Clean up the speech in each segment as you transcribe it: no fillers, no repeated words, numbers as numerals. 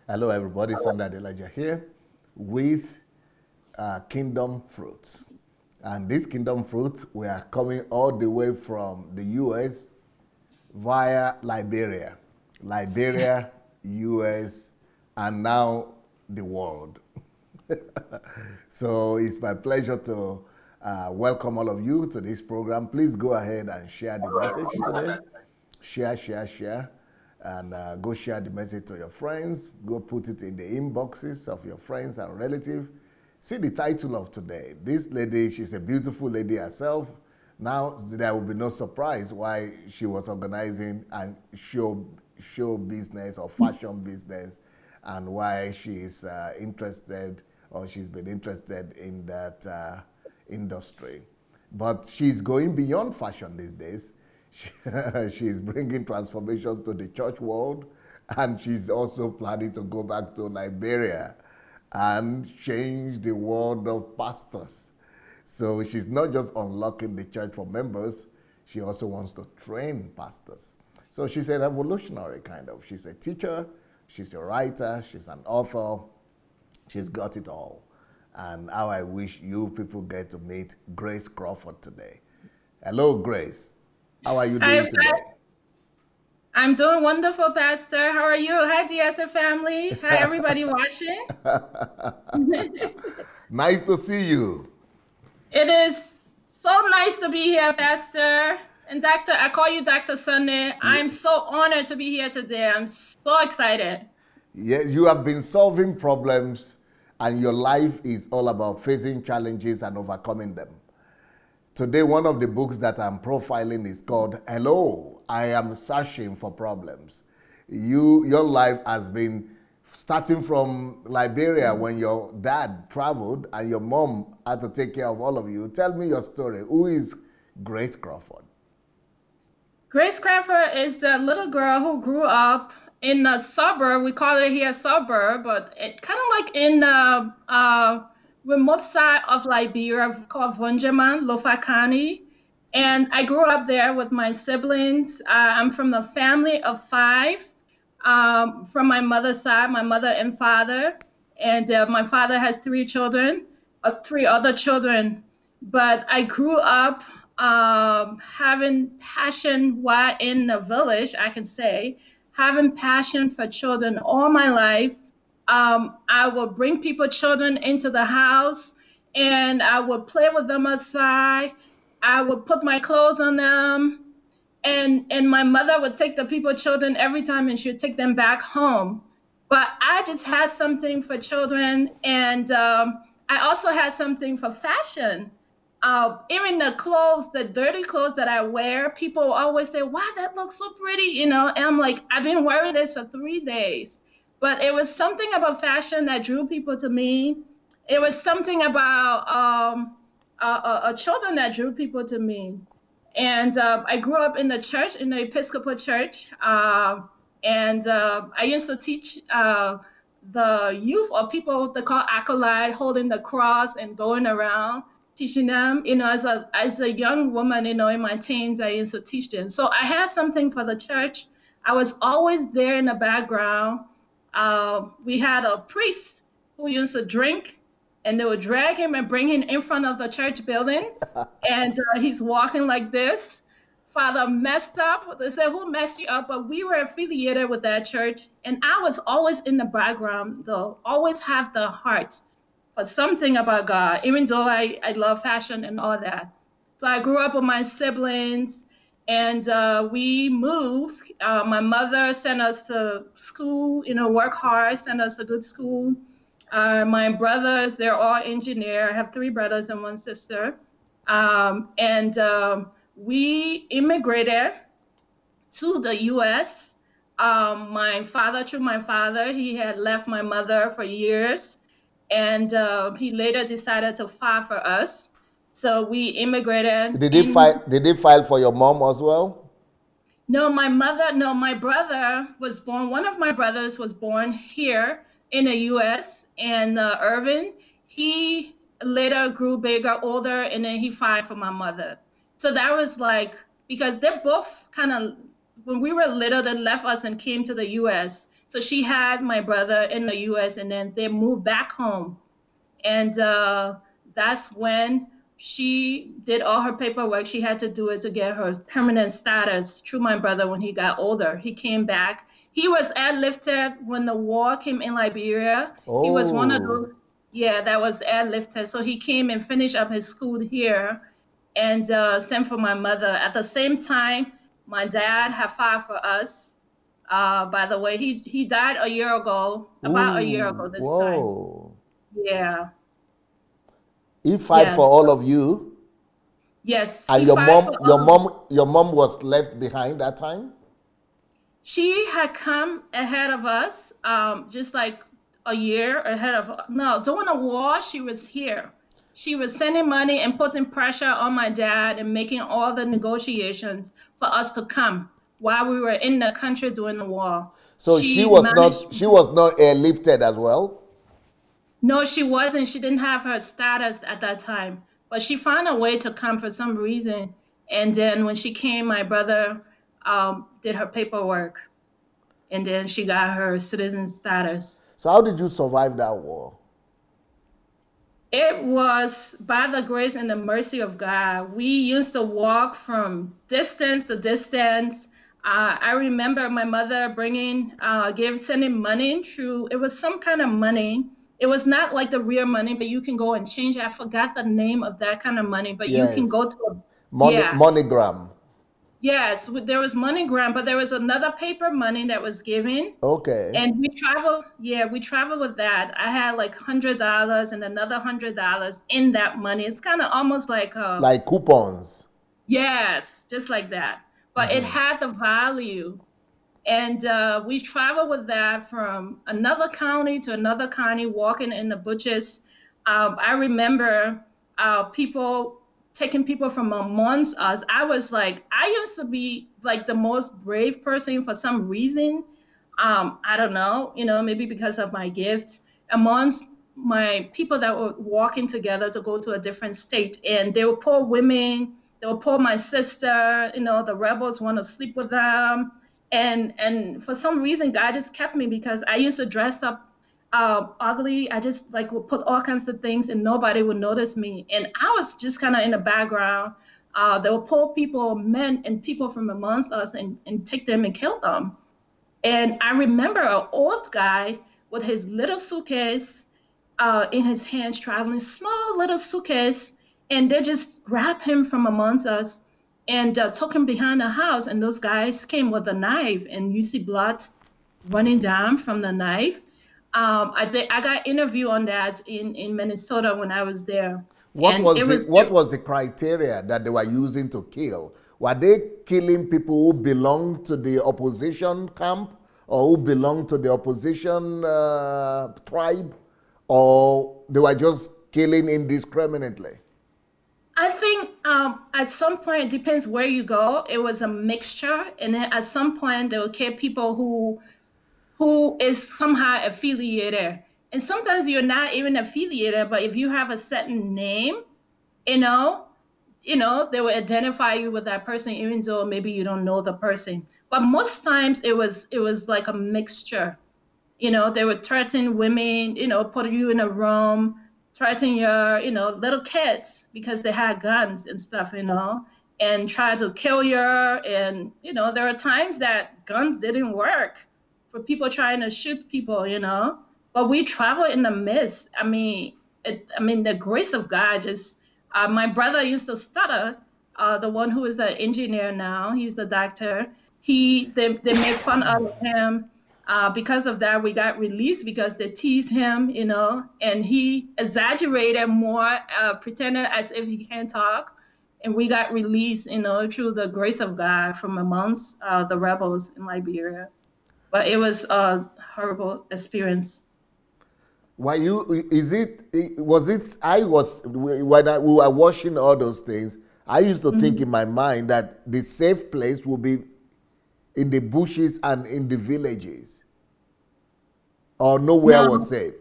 Hello, everybody. Sunday Adelaja here with Kingdom Fruits. And this Kingdom Fruit, we are coming all the way from the US via Liberia. Liberia, US, and now the world. So it's my pleasure to welcome all of you to this program. Please go ahead and share the message today. Share. And go share the message to your friends. Go put it in the inboxes of your friends and relatives. See the title of today. This lady, she's a beautiful lady herself. Now there will be no surprise why she was organizing and show business or fashion business, and why she's interested, or she's been interested in that industry. But she's going beyond fashion these days. She's bringing transformation to the church world, and she's also planning to go back to Liberia and change the world of pastors. So she's not just unlocking the church for members, she also wants to train pastors. So she's a revolutionary kind of. She's a teacher, she's a writer, she's an author, she's got it all. And how I wish you people get to meet Grace Crawford today. Hello, Grace. How are you doing today? I'm doing wonderful, Pastor. How are you? Hi, DSF family. Hi, everybody watching. Nice to see you. It is so nice to be here, Pastor. And Doctor, I call you Dr. Sunday. I'm so honored to be here today. I'm so excited. Yeah, you have been solving problems, and your life is all about facing challenges and overcoming them. Today, one of the books that I'm profiling is called Hello, I Am Searching for Problems. Your life has been starting from Liberia when your dad traveled and your mom had to take care of all of you. Tell me your story. Who is Grace Crawford? Grace Crawford is the little girl who grew up in a suburb. We call it here a suburb, but it kind of like in remote side of Liberia called Vunjaman, Lofakani. And I grew up there with my siblings. I'm from a family of 5 from my mother's side, my mother and father. And my father has 3 children, 3 other children. But I grew up having passion while in the village, I can say, having passion for children all my life. I would bring children into the house, and I would play with them outside. I would put my clothes on them, and my mother would take the children every time, and she would take them back home. But I just had something for children, and I also had something for fashion. Even the clothes, the dirty clothes that I wear, people always say, wow, that looks so pretty, and I'm like, I've been wearing this for 3 days. But it was something about fashion that drew people to me. It was something about children that drew people to me. And I grew up in the church, in the Episcopal church. And I used to teach the youth, or people they call acolyte, holding the cross and going around teaching them. As a young woman, in my teens, I used to teach them. So I had something for the church. I was always there in the background. We had a priest who used to drink, and they would drag him and bring him in front of the church building. And he's walking like this. Father messed up. They said, who messed you up? But we were affiliated with that church. And I was always in the background, though, always have the heart for something about God, even though I love fashion and all that. So I grew up with my siblings. And we moved. My mother sent us to school, work hard, sent us to good school. My brothers, they're all engineers. I have 3 brothers and 1 sister. We immigrated to the US. Through my father, he had left my mother for years. And he later decided to file for us. So we immigrated. Did they file for your mom as well? No, my brother was born. One of my brothers was born here in the U.S. in Irving. He later grew bigger, older, and then he filed for my mother. So that was like, because they're both kind of, when we were little, they left us and came to the U.S. So she had my brother in the U.S. and then they moved back home. And that's when she did all her paperwork. She had to do it to get her permanent status through my brother when he got older. He came back. He was airlifted when the war came in Liberia. He was one of Oh. those, yeah, that was airlifted. So he came and finished up his school here and sent for my mother. At the same time, my dad had filed for us. By the way, he died a year ago, about a year ago Ooh. this time. Whoa. Yeah. He fight for Yes. all of you, Yes. and He fight for all of us. your mom was left behind that time. She had come ahead of us, just like a year ahead of. No, during the war, she was here. She was sending money and putting pressure on my dad and making all the negotiations for us to come while we were in the country during the war. So She managed. she was not airlifted as well. No, she wasn't. She didn't have her status at that time, but she found a way to come for some reason. And then when she came, my brother did her paperwork, and then she got her citizen status. So how did you survive that war? It was by the grace and the mercy of God. We used to walk from distance to distance. I remember my mother sending money through, it was some kind of money. It was not like the real money, but you can go and change it. I forgot the name of that kind of money, but you can go Yes, to yeah. MoneyGram. Yes, there was MoneyGram, but there was another paper money that was given. Okay, And we traveled with that. I had like $100 and another $100 in that money. It's kind of almost like like coupons. yes, just like that. But it had the value. And we traveled with that from another county to another county, walking in the bushes. I remember people taking people from amongst us. I used to be like the most brave person for some reason. I don't know, maybe because of my gifts amongst my people that were walking together to go to a different state. And they were poor women. They were poor my sister. The rebels want to sleep with them. And for some reason, God just kept me because I used to dress up ugly. I just like would put all kinds of things and nobody would notice me. And I was just kind of in the background. There were poor people, men and people from amongst us and take them and kill them. And I remember an old guy with his little suitcase in his hands, traveling, small little suitcase, and they just grabbed him from amongst us and took him behind the house. And those guys came with a knife, and you see blood running down from the knife. I got interviewed on that in Minnesota when I was there. What And was what was the criteria that they were using to kill? Were they killing people who belonged to the opposition camp or who belonged to the opposition tribe, or they were just killing indiscriminately? I think at some point, it depends where you go. It was a mixture, and then at some point they will kill people who is somehow affiliated. And sometimes you're not even affiliated, but if you have a certain name, you know, they will identify you with that person, even though maybe you don't know the person. But most times it was like a mixture. They would threaten women, put you in a room, threaten your, little kids because they had guns and stuff, and try to kill you. And, there are times that guns didn't work for people trying to shoot people, but we travel in the midst. The grace of God just, my brother used to stutter, the one who is an engineer now, he's the doctor. They made fun of him. Because of that, we got released because they teased him, and he exaggerated more, pretended as if he can't talk. And we got released, through the grace of God from amongst the rebels in Liberia. But it was a horrible experience. When we were watching all those things, I used to think in my mind that the safe place would be in the bushes and in the villages, or nowhere was safe.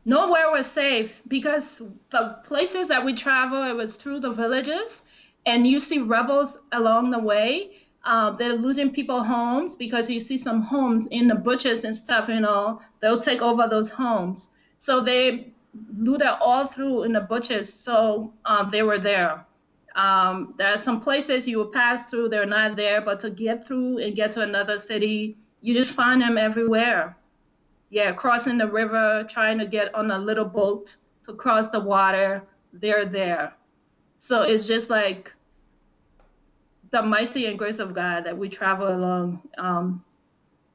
Nowhere was safe because the places that we travel, it was through the villages, and you see rebels along the way. They're looting people's homes because you see some homes in the bushes and stuff, they'll take over those homes. So they looted all through in the bushes. So they were there. There are some places you will pass through, they're not there, but to get through and get to another city, you just find them everywhere. Yeah, crossing the river, trying to get on a little boat to cross the water, they're there. So it's just like the mercy and grace of God that we travel along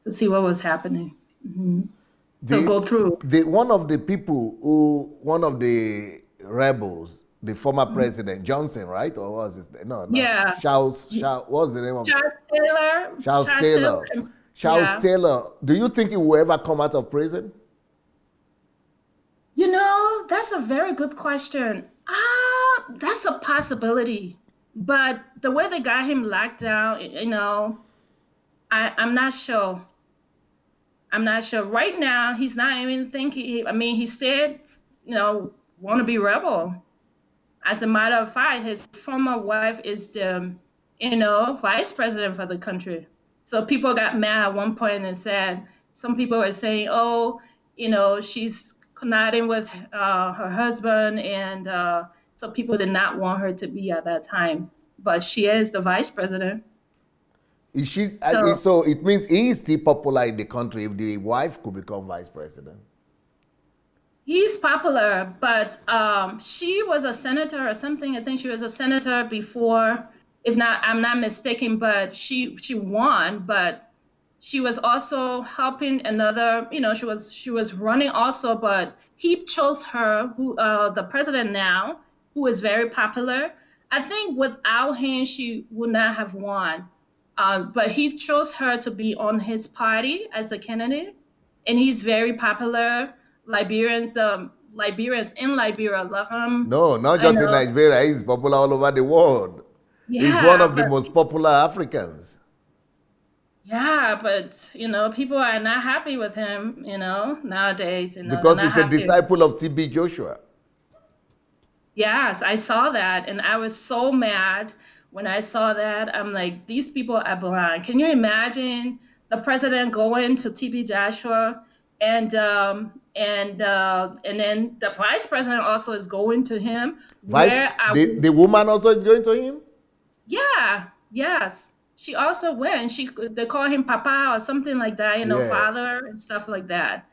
to see what was happening, to go through. One of the rebels, the former president, Johnson, right? Or was it? No. Yeah. What's the name of Charles Taylor. Charles Taylor. Charles Taylor. Do you think he will ever come out of prison? That's a very good question. That's a possibility. But the way they got him locked down, I'm not sure. I'm not sure. Right now, he's not even thinking. I mean, he said, want to be rebel. As a matter of fact, his former wife is the, vice president for the country. So people got mad at one point and said, some people were saying, oh, she's conniving with her husband, and so people did not want her to be at that time. But she is the vice president. Is she, so it means he is still popular in the country if the wife could become vice president. He's popular, but she was a senator or something. I think she was a senator before, if not, I'm not mistaken, but she won, but she was also helping another, she was running also, but he chose her, who the president now, who is very popular. I think without him, she would not have won. But he chose her to be on his party as a candidate, and he's very popular. Liberians in Liberia love him. No, not just in Nigeria. He's popular all over the world. Yeah, he's one of the most popular Africans. Yeah, but people are not happy with him, nowadays. Because he's a disciple of T.B. Joshua. Yes, I saw that, and I was so mad when I saw that. I'm like, these people are blind. Can you imagine the president going to T.B. Joshua, and then the vice president also is going to him? The woman also is going to him? Yeah, yes. She also went. They call him Papa or something like that, father and stuff like that.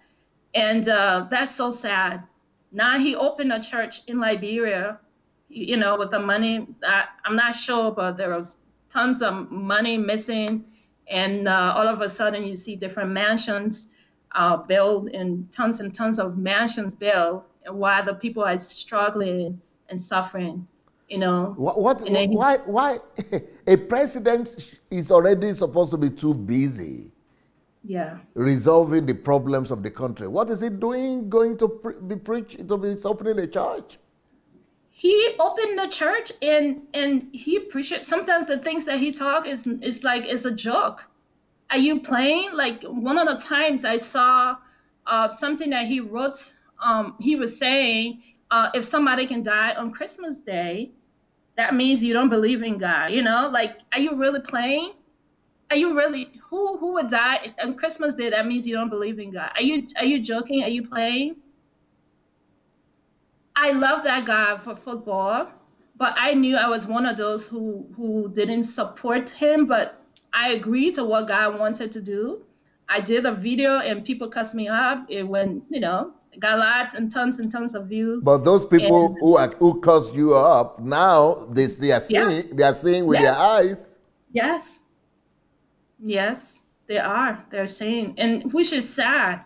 And that's so sad. Now he opened a church in Liberia, with the money. I'm not sure, but there was tons of money missing. And all of a sudden you see different mansions built and tons of mansions built, while the people are struggling and suffering. Why a president is already supposed to be too busy resolving the problems of the country? What is he doing going to be opening a church? He opened the church and he preached. Sometimes the things that he talk is a joke. Are you playing? Like one of the times I saw something that he wrote, he was saying, if somebody can die on Christmas Day, that means you don't believe in God, Like, are you really playing? Are you really, who would die on Christmas Day? That means you don't believe in God. Are you joking? Are you playing? I love that guy for football, but I knew I was one of those who didn't support him, but I agreed to what God wanted to do. I did a video and people cussed me up. It went, got lots and tons of views. But those people who cussed you up, now they are seeing with their eyes. Yes. Yes, they are. They're seeing, and which is sad,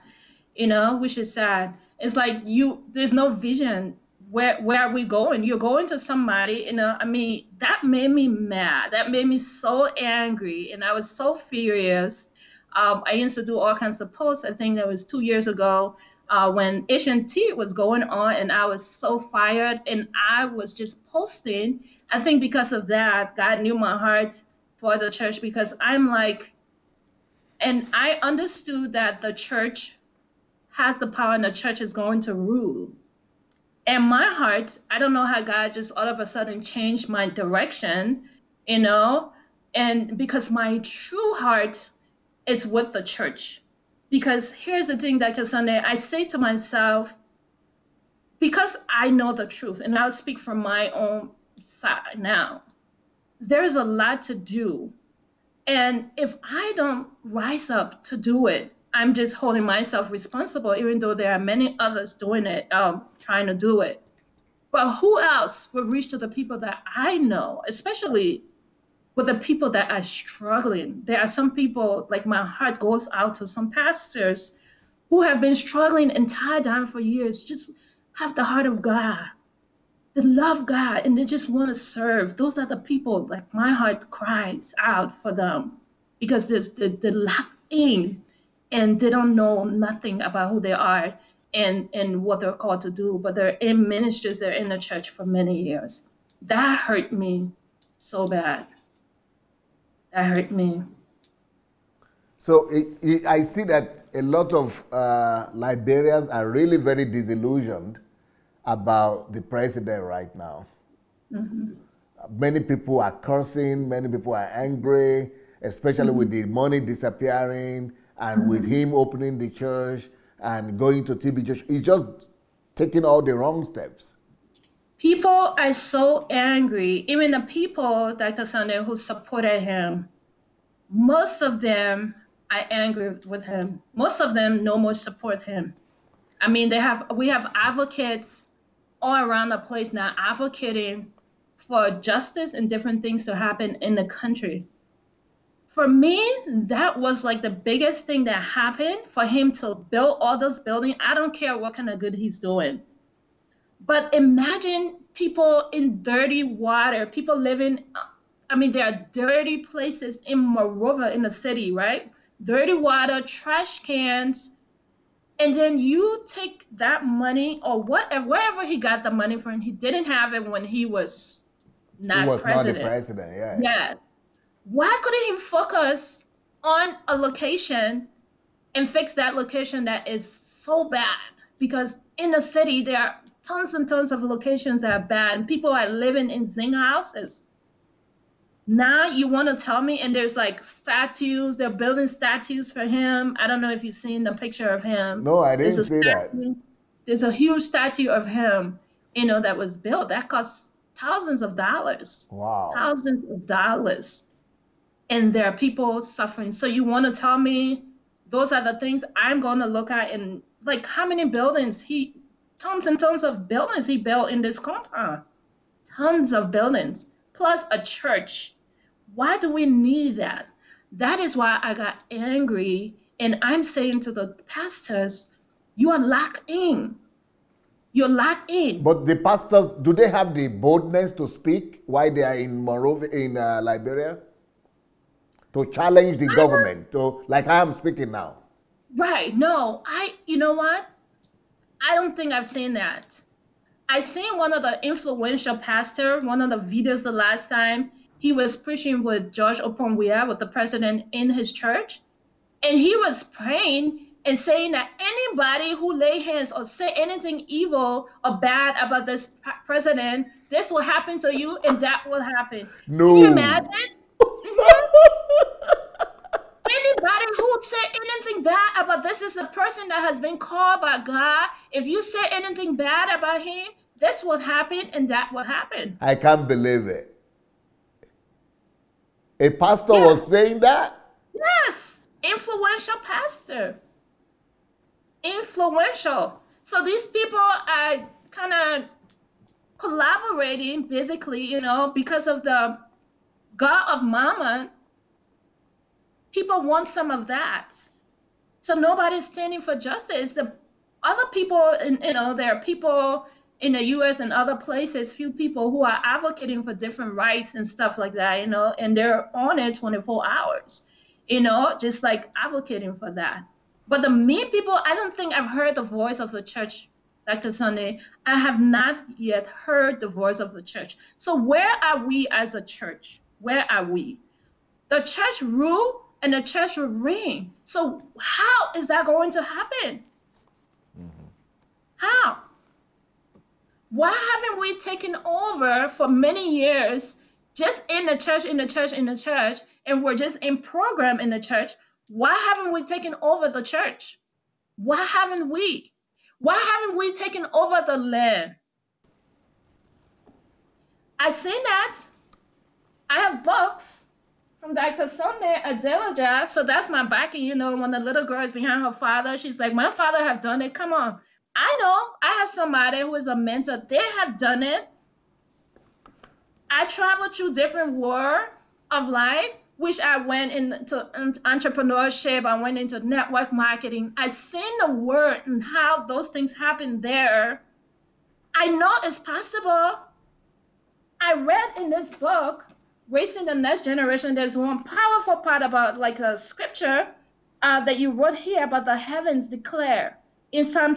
which is sad. It's like there's no vision. Where are we going? You're going to somebody, I mean, that made me mad. That made me so angry, and I was so furious. I used to do all kinds of posts. I think that was 2 years ago when HNT was going on, and I was so fired, and I was just posting. I think because of that, God knew my heart for the church, because I'm like, and I understood that the church has the power and the church is going to rule. And my heart, I don't know how God just all of a sudden changed my direction, And because my true heart is with the church. Because here's the thing, Dr. Sunday, I say to myself, because I know the truth, and I'll speak from my own side now, there's a lot to do. And if I don't rise up to do it, I'm just holding myself responsible, even though there are many others doing it, trying to do it. But who else will reach to the people that I know, especially with the people that are struggling? There are some people, like my heart goes out to some pastors who have been struggling and tied down for years, just have the heart of God. They love God and they just want to serve. Those are the people, like my heart cries out for them because they're locked in and they don't know nothing about who they are and what they're called to do, but they're in ministries, they're in the church for many years. That hurt me so bad. That hurt me. So I see that a lot of Liberians are really very disillusioned about the president right now. Mm-hmm. Many people are cursing, many people are angry, especially mm-hmm. with the money disappearing and mm-hmm. with him opening the church and going to TB church. He's just taking all the wrong steps. People are so angry. Even the people, Dr. Sunday, who supported him, most of them are angry with him. Most of them no more support him. I mean, we have advocates all around the place now advocating for justice and different things to happen in the country. For me, that was like the biggest thing that happened for him to build all those buildings. I don't care what kind of good he's doing. But imagine people in dirty water, people living, I mean, there are dirty places in Monrovia in the city, right? Dirty water, trash cans. And then you take that money or whatever, wherever he got the money from, he didn't have it when he was not president. Not the president, yeah. Yeah. Why couldn't he focus on a location and fix that location that is so bad? Because in the city, there are tons and tons of locations that are bad. And people are living in zinc houses. Now you want to tell me, and there's like statues, they're building statues for him. I don't know if you've seen the picture of him. No, I didn't see that. There's a huge statue of him, that was built. That cost thousands of dollars. Wow. Thousands of dollars. And there are people suffering. So you want to tell me those are the things I'm going to look at, and like how many buildings tons and tons of buildings he built in this compound. Tons of buildings. Plus a church. Why do we need that? That is why I got angry. And I'm saying to the pastors, you are locked in. You're locked in. But the pastors, do they have the boldness to speak while they are in Monrovia, in Liberia? To challenge the government, like I am speaking now. Right. No, you know what? I don't think I've seen that. I seen one of the influential pastor, one of the videos the last time, he was preaching with George Oponwia, with the president in his church. And he was praying and saying that anybody who lay hands or say anything evil or bad about this president, this will happen to you and that will happen. No. Can you imagine? Anybody who say anything bad about this is a person that has been called by God. If you say anything bad about him, this will happen and that will happen. I can't believe it. A pastor was saying that? Yes, influential pastor. Influential. So these people are kind of collaborating, basically, because of the God of Mammon. People want some of that. So nobody's standing for justice. The other people, there are people in the U.S. and other places, few people who are advocating for different rights and stuff like that, and they're on it 24 hours, just like advocating for that. But the main people, I don't think I've heard the voice of the church, Dr. Sunday. I have not yet heard the voice of the church. So where are we as a church? Where are we? The church rule and the church will reign. So how is that going to happen? Mm-hmm. How? Why haven't we taken over for many years just in the church, and we're just in program in the church. Why haven't we taken over the church? Why haven't we? Why haven't we taken over the land? I've seen that. I have books from Dr. Sunday Adelaja. So that's my backing, you know, when the little girl is behind her father, she's like, my father have done it. Come on. I know I have somebody who is a mentor. They have done it. I traveled through different world of life, which I went into entrepreneurship. I went into network marketing. I seen the word and how those things happen there. I know it's possible. I read in this book, Raising the Next Generation, there's one powerful part about like a scripture that you wrote here about the heavens declare in Psalm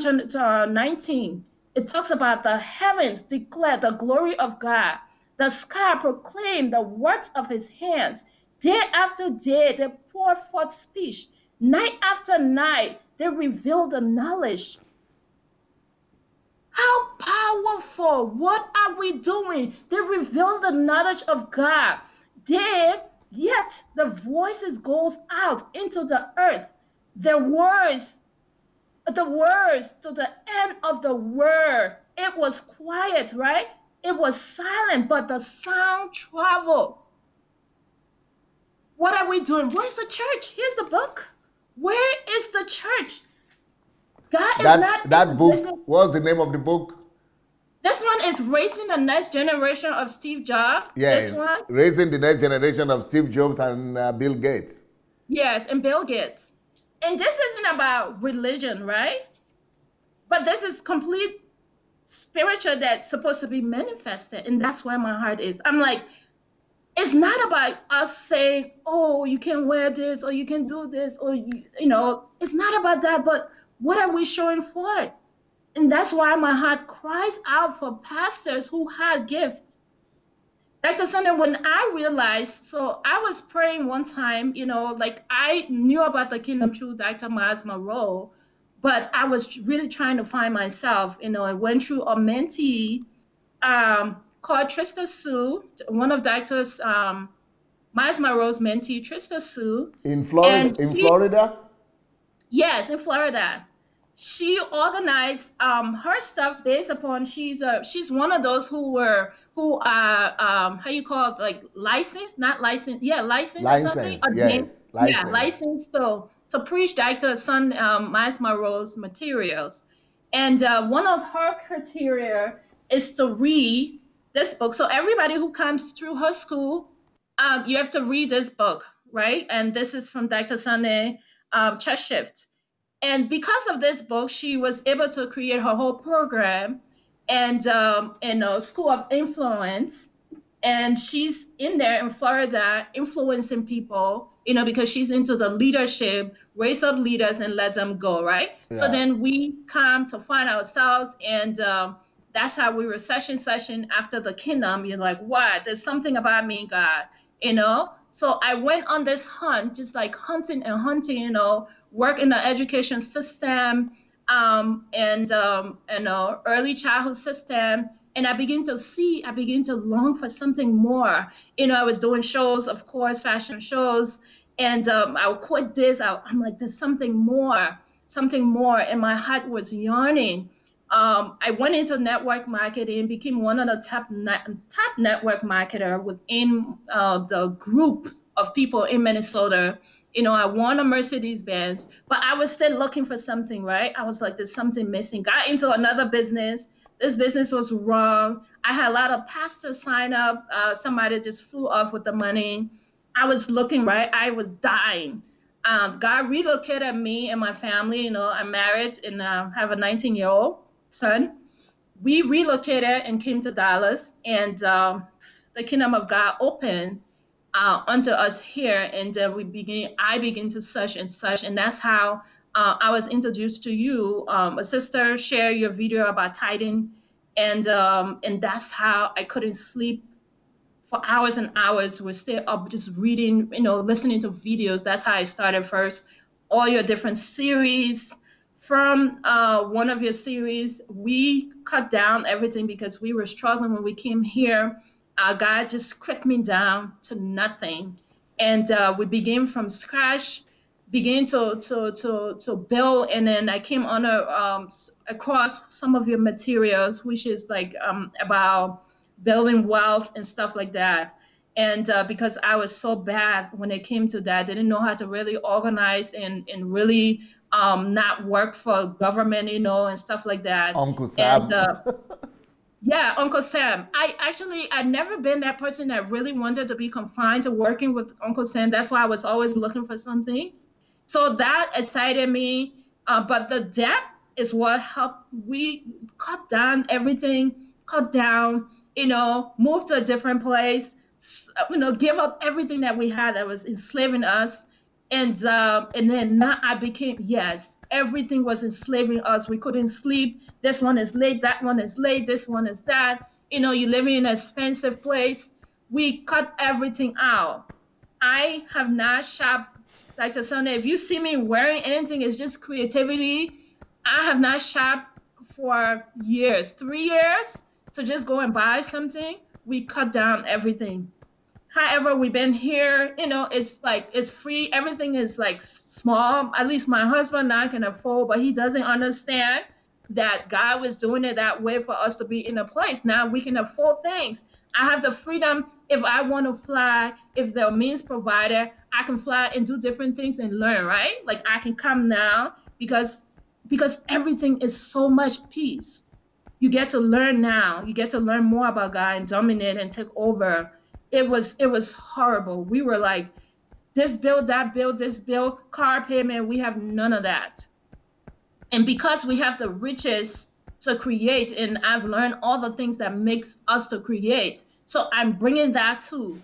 19. It talks about the heavens declare the glory of God. The sky proclaim the works of his hands. Day after day, they pour forth speech. Night after night, they reveal the knowledge. How powerful. What are we doing? They reveal the knowledge of God. Yet the voices goes out into the earth. The words to the end of the word. It was quiet, right? It was silent, but the sound traveled. What are we doing? Where's the church? Here's the book. Where is the church? God is not. That book, what's the name of the book? This one is Raising the Next Generation of Steve Jobs. Yeah, this one. Raising the Next Generation of Steve Jobs and Bill Gates. Yes, and Bill Gates. And this isn't about religion, right? But this is complete spiritual that's supposed to be manifested. And that's where my heart is. I'm like, it's not about us saying, oh, you can wear this or you can do this or, you know, it's not about that. But what are we showing forth? And that's why my heart cries out for pastors who had gifts. Dr. Sunday, when I realized, so I was praying one time, you know, like I knew about the kingdom through Dr. Miles Monroe, but I was really trying to find myself. You know, I went through a mentee called Trista Sue, one of Dr. Miles Monroe's mentee, Trista Sue. In Florida? Florida? Yes, in Florida. She organized her stuff based upon she's one of those who are how you call it, like licensed, not licensed, yeah, licensed or something. Yes, licensed. Yeah, licensed to preach Dr. Miles Monroe's materials. And one of her criteria is to read this book. So everybody who comes through her school, you have to read this book, right? And this is from Dr. Sunday Church Shift. And because of this book, she was able to create her whole program and in a school of influence. And she's in there in Florida influencing people, you know, because she's into the leadership, raise up leaders and let them go, right? Yeah. So then we come to find ourselves, and that's how we were session after the kingdom. You're like, what? There's something about me, God, you know? So I went on this hunt, just like hunting, you know, work in the education system and early childhood system. And I begin to long for something more. You know, I was doing shows, of course, fashion shows. And I would quit this. I'm like, there's something more. And my heart was yearning. I went into network marketing, became one of the top network marketer within the group of people in Minnesota. You know, I won a Mercedes-Benz, but I was still looking for something, right? I was like, there's something missing. Got into another business. This business was wrong. I had a lot of pastors sign up. Somebody just flew off with the money. I was looking, right? I was dying. God relocated me and my family. You know, I'm married and have a 19-year-old son. We relocated and came to Dallas, and the kingdom of God opened unto us here, and I began to search, and that's how I was introduced to you. A sister shared your video about tithing, and that's how I couldn't sleep for hours and hours. We're still up just reading, you know, listening to videos. That's how I started first. All your different series. From one of your series, we cut down everything because we were struggling when we came here. God just stripped me down to nothing. And we began from scratch, began to build. And then I came on across some of your materials, which is like about building wealth and stuff like that. And because I was so bad when it came to that, didn't know how to really organize and really not work for government, and stuff like that. Uncle Sam. And yeah, Uncle Sam. I'd never been that person that really wanted to be confined to working with Uncle Sam. That's why I was always looking for something. So that excited me. But the debt is what helped. We cut down everything, cut down, move to a different place, give up everything that we had that was enslaving us. And then now I became, yes, everything was enslaving us. We couldn't sleep. This one is late, that one is late, this one is that. You're living in an expensive place. We cut everything out. I have not shopped like the Sunday. If you see me wearing anything, it's just creativity. I have not shopped for years, 3 years. So just go and buy something. We cut down everything. However, we've been here, it's like, it's free. Everything is like small. At least my husband now can afford, but he doesn't understand that God was doing it that way for us to be in a place. Now we can afford things. I have the freedom. If I want to fly, if the means provided, I can fly and do different things and learn, right? Like I can come now because everything is so much peace. You get to learn now. You get to learn more about God and dominate and take over. It was horrible. We were like, this bill, that bill, this bill, car payment, we have none of that. And because we have the riches to create, and I've learned all the things that makes us to create. So I'm bringing that to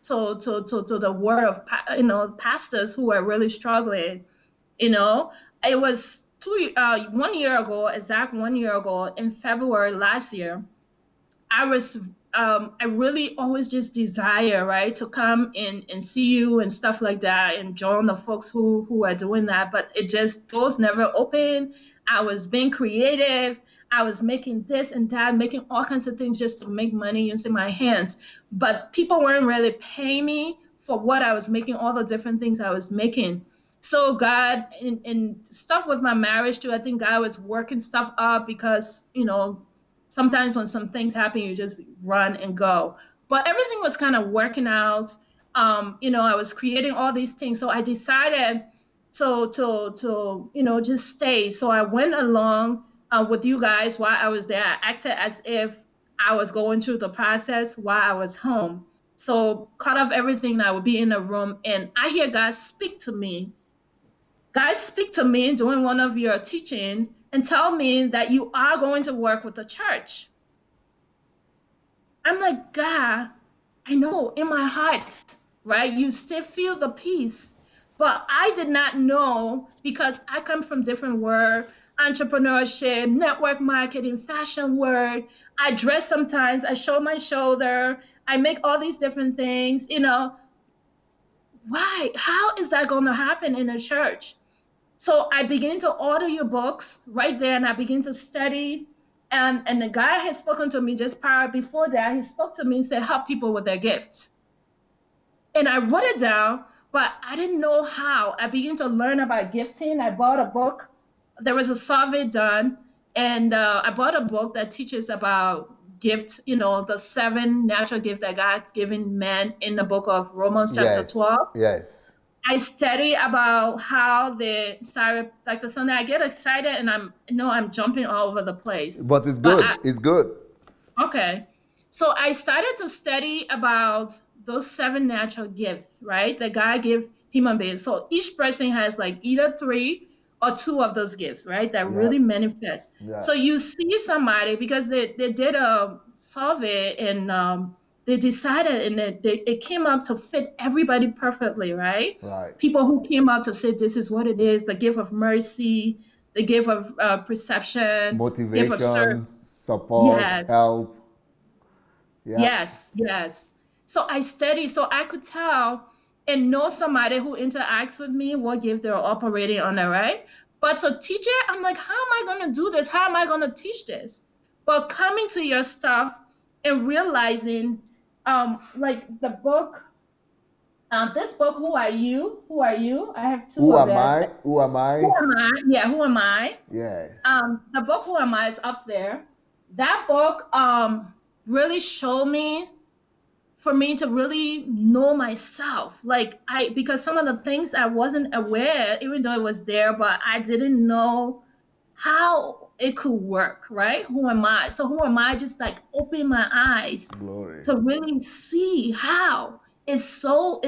the world of, pastors who are really struggling. It was 1 year ago, exact 1 year ago, in February last year, I really always just desire, right, to come and see you and stuff like that and join the folks who are doing that. But it just, doors never open. I was being creative. I was making this and that, making all kinds of things just to make money using my hands. But people weren't really paying me for what I was making, all the different things I was making. So God, and stuff with my marriage too, I think God was working stuff up because, sometimes when some things happen, you just run and go. But everything was kind of working out. I was creating all these things. So I decided to just stay. So I went along with you guys while I was there. I acted as if I was going through the process while I was home. So cut off everything. I would be in a room and I hear God speak to me. God speak to me during one of your teaching and tell me that you are going to work with the church. I'm like, God, I know in my heart, right? You still feel the peace, but I did not know because I come from different world, entrepreneurship, network marketing, fashion world. I dress sometimes, I show my shoulder, I make all these different things, Why? How is that going to happen in a church? So I began to order your books right there, and I began to study. And the guy had spoken to me just prior before that. He spoke to me and said, help people with their gifts. And I wrote it down, but I didn't know how. I began to learn about gifting. I bought a book. There was a survey done, and I bought a book that teaches about gifts, the 7 natural gifts that God's given man in the book of Romans chapter 12. Yes. I study about how like the Sunday, I get excited and I'm jumping all over the place. But it's good. It's good. Okay. So I started to study about those 7 natural gifts, right? That God gave human beings. So each person has like either 3 or 2 of those gifts, right? That really manifest. Yeah. So you see somebody, because they did a survey and they decided, and it came up to fit everybody perfectly, right? Right. People who came up to say, this is what it is, the gift of mercy, the gift of perception, motivation, gift of support, help. Yeah. Yes. So I studied, so I could tell and know somebody who interacts with me, what gift they're operating on, right? But to teach it, I'm like, how am I going to do this? How am I going to teach this? But coming to your stuff and realizing like the book, this book, Who Are You? Who Are You? I have two Who of am it. I? Who am Who I? am I? Yeah, who am I? Yes. The book Who Am I is up there. That book really showed me, for me to really know myself. Like because some of the things I wasn't aware, even though it was there, but I didn't know how it could work, right? Who am I? So who am I? Just like open my eyes Glory. to really see how. It's so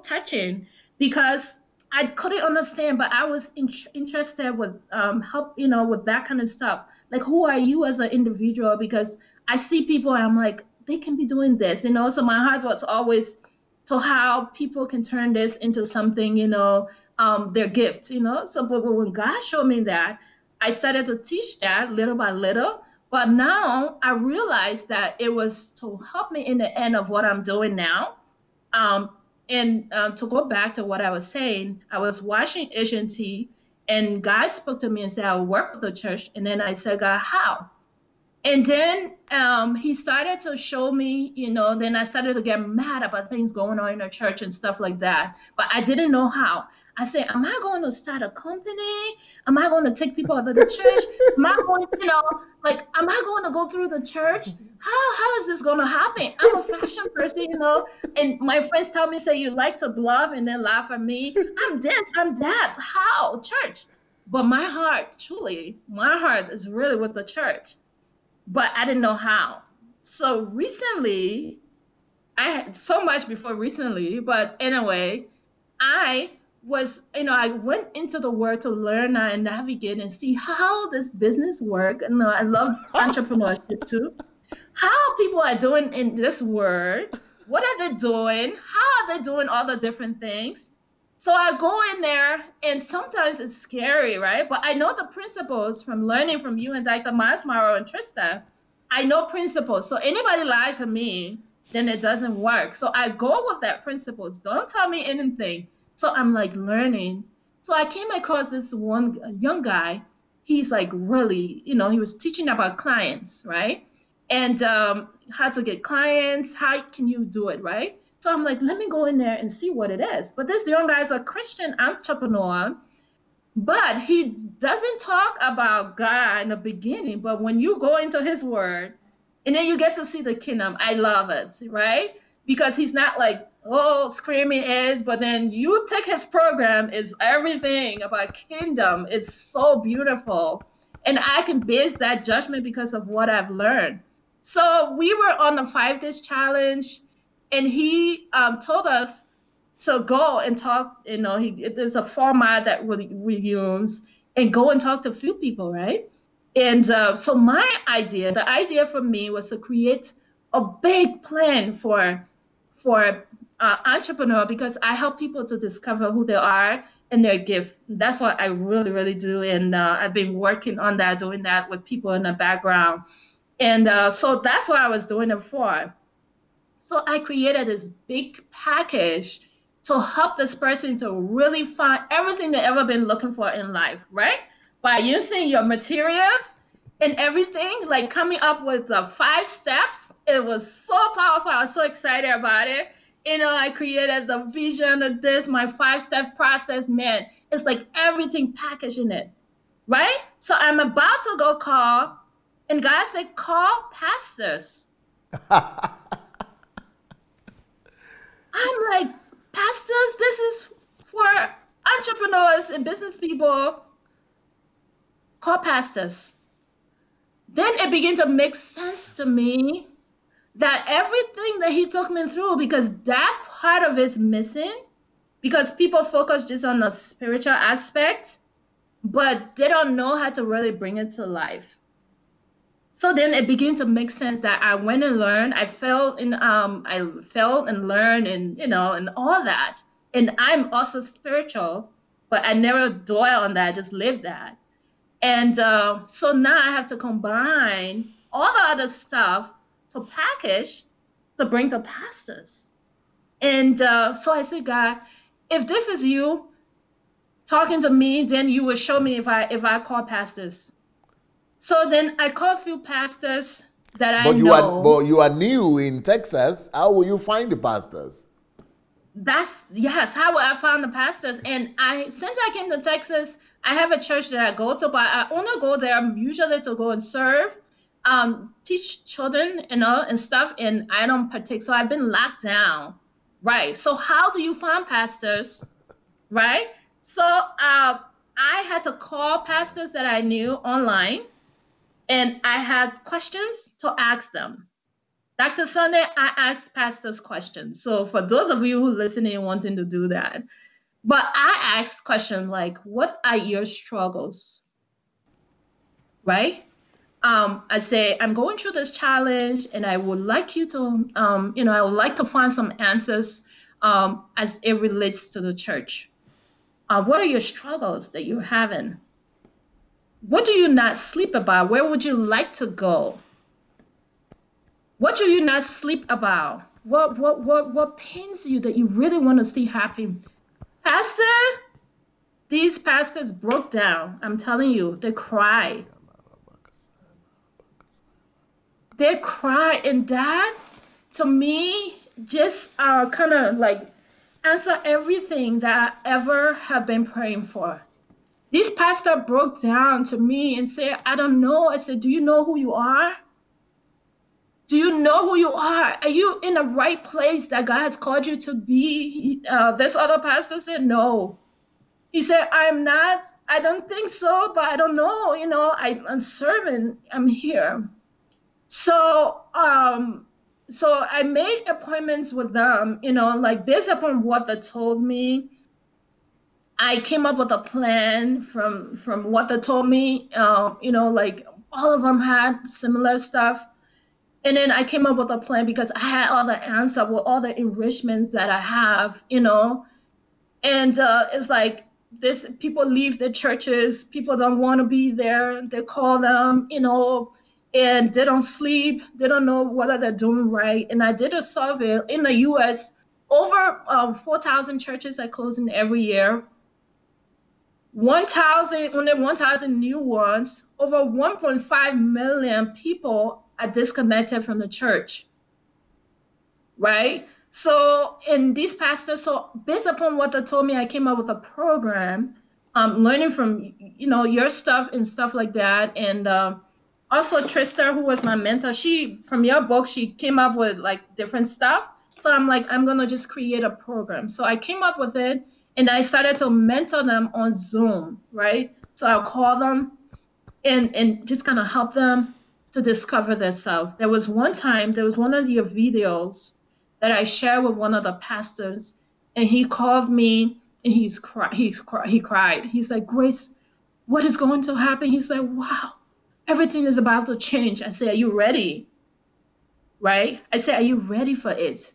touching because I couldn't understand, but I was interested with help, with that kind of stuff. Like, who are you as an individual? Because I see people and I'm like, they can be doing this, So my heart was always to how people can turn this into something, their gift, So, but when God showed me that, I started to teach that little by little. But now I realized that it was to help me in the end of what I'm doing now. Um, and to go back to what I was saying, I was watching Asian tea, and God spoke to me and said, I'll work with the church. And then I said, God, how? And then he started to show me, then I started to get mad about things going on in the church and stuff like that. But I didn't know how. I said, am I going to start a company? Am I going to take people out of the church? Am I going, am I going to go through the church? How is this going to happen? I'm a fashion person, and my friends tell me, say, you like to bluff and then laugh at me. I'm this, I'm that. How? Church. But my heart, truly, my heart is really with the church. But I didn't know how. So recently, I had so much before recently, but anyway, I was, I went into the word to learn and navigate and see how this business work. And I love entrepreneurship too. How people are doing in this word, what are they doing? How are they doing all the different things? So I go in there, and sometimes it's scary, right? But I know the principles from learning from you and Dr. Marsmaro and Trista. I know principles. So anybody lies to me, then it doesn't work. So I go with that principles. Don't tell me anything. So I'm like learning. So I came across this one young guy. He's like really, he was teaching about clients, right? And how to get clients, how can you do it, right? So I'm like, let me go in there and see what it is. But this young guy is a Christian entrepreneur, but he doesn't talk about God in the beginning. But when you go into his word, and then you get to see the kingdom, I love it, right? Because he's not like, oh, screaming is, but then you take his program, is everything about kingdom. It's so beautiful. And I can base that judgment because of what I've learned. So we were on the 5 days challenge, and he told us to go and talk. There's a format that we use, and go and talk to a few people, right? And so the idea for me was to create a big plan for entrepreneur, because I help people to discover who they are and their gift. That's what I really, really do. And I've been working on that, doing that with people in the background. And so that's what I was doing it for. So I created this big package to help this person to really find everything they've ever been looking for in life, right? By using your materials and everything, like coming up with the 5 steps. It was so powerful. I was so excited about it. I created the vision of this, my 5-step process, man. It's like everything packaged in it, right? So I'm about to go call, and God said, call pastors. I'm like, pastors, this is for entrepreneurs and business people. Call pastors. Then it began to make sense to me that everything that he took me through, because that part of it's missing, because people focus just on the spiritual aspect, but they don't know how to really bring it to life. So then it began to make sense that I went and learned. I felt and learned, and and all that. And I'm also spiritual, but I never dwell on that. I just live that. And so now I have to combine all the other stuff to package to bring to pastors. And so I said, God, if this is you talking to me, then you will show me if I call pastors. So then I called a few pastors, that I know. But you are new in Texas. How will you find the pastors? Yes, how I found the pastors. And since I came to Texas, I have a church that I go to, but I only go there usually to go and serve, teach children, and stuff. And I don't partake. So I've been locked down. Right. So how do you find pastors? Right. So I had to call pastors that I knew online, and I had questions to ask them. Dr. Sunday, I ask pastors questions. So for those of you who are listening and wanting to do that, but I ask questions like, what are your struggles? Right? I say, I'm going through this challenge and I would like you to, I would like to find some answers as it relates to the church. What are your struggles that you're having? What do you not sleep about? Where would you like to go? What do you not sleep about? What pains you that you really want to see happen? Pastor, these pastors broke down. I'm telling you, they cry. They cry, and that, to me, just kind of like answer everything that I ever have been praying for. This pastor broke down to me and said, I don't know. I said, do you know who you are? Do you know who you are? Are you in the right place that God has called you to be? This other pastor said, no. He said, I'm not. I don't think so, but I don't know. I'm serving. I'm here. So I made appointments with them, like based upon what they told me. I came up with a plan from what they told me. Like all of them had similar stuff. And then I came up with a plan because I had all the answers with all the enrichments that I have, and it's like this: people leave the churches, people don't want to be there, they call them, and they don't sleep, they don't know whether they're doing right. And I did a survey in the US, over 4,000 churches are closing every year. Only 1,000 new ones. Over 1.5 million people are disconnected from the church, right? So in these pastors, so based upon what they told me, I came up with a program, learning from, your stuff and stuff like that. And also Trista, who was my mentor, from your book, she came up with like different stuff. So I'm like, I'm going to just create a program. So I came up with it and I started to mentor them on Zoom, right? So I'll call them and just kind of help them to discover themselves. There was one of your videos that I shared with one of the pastors, and he called me and he cried. He's like, Grace, what is going to happen? He's like, wow, everything is about to change. I said, are you ready? Right? I said, are you ready for it?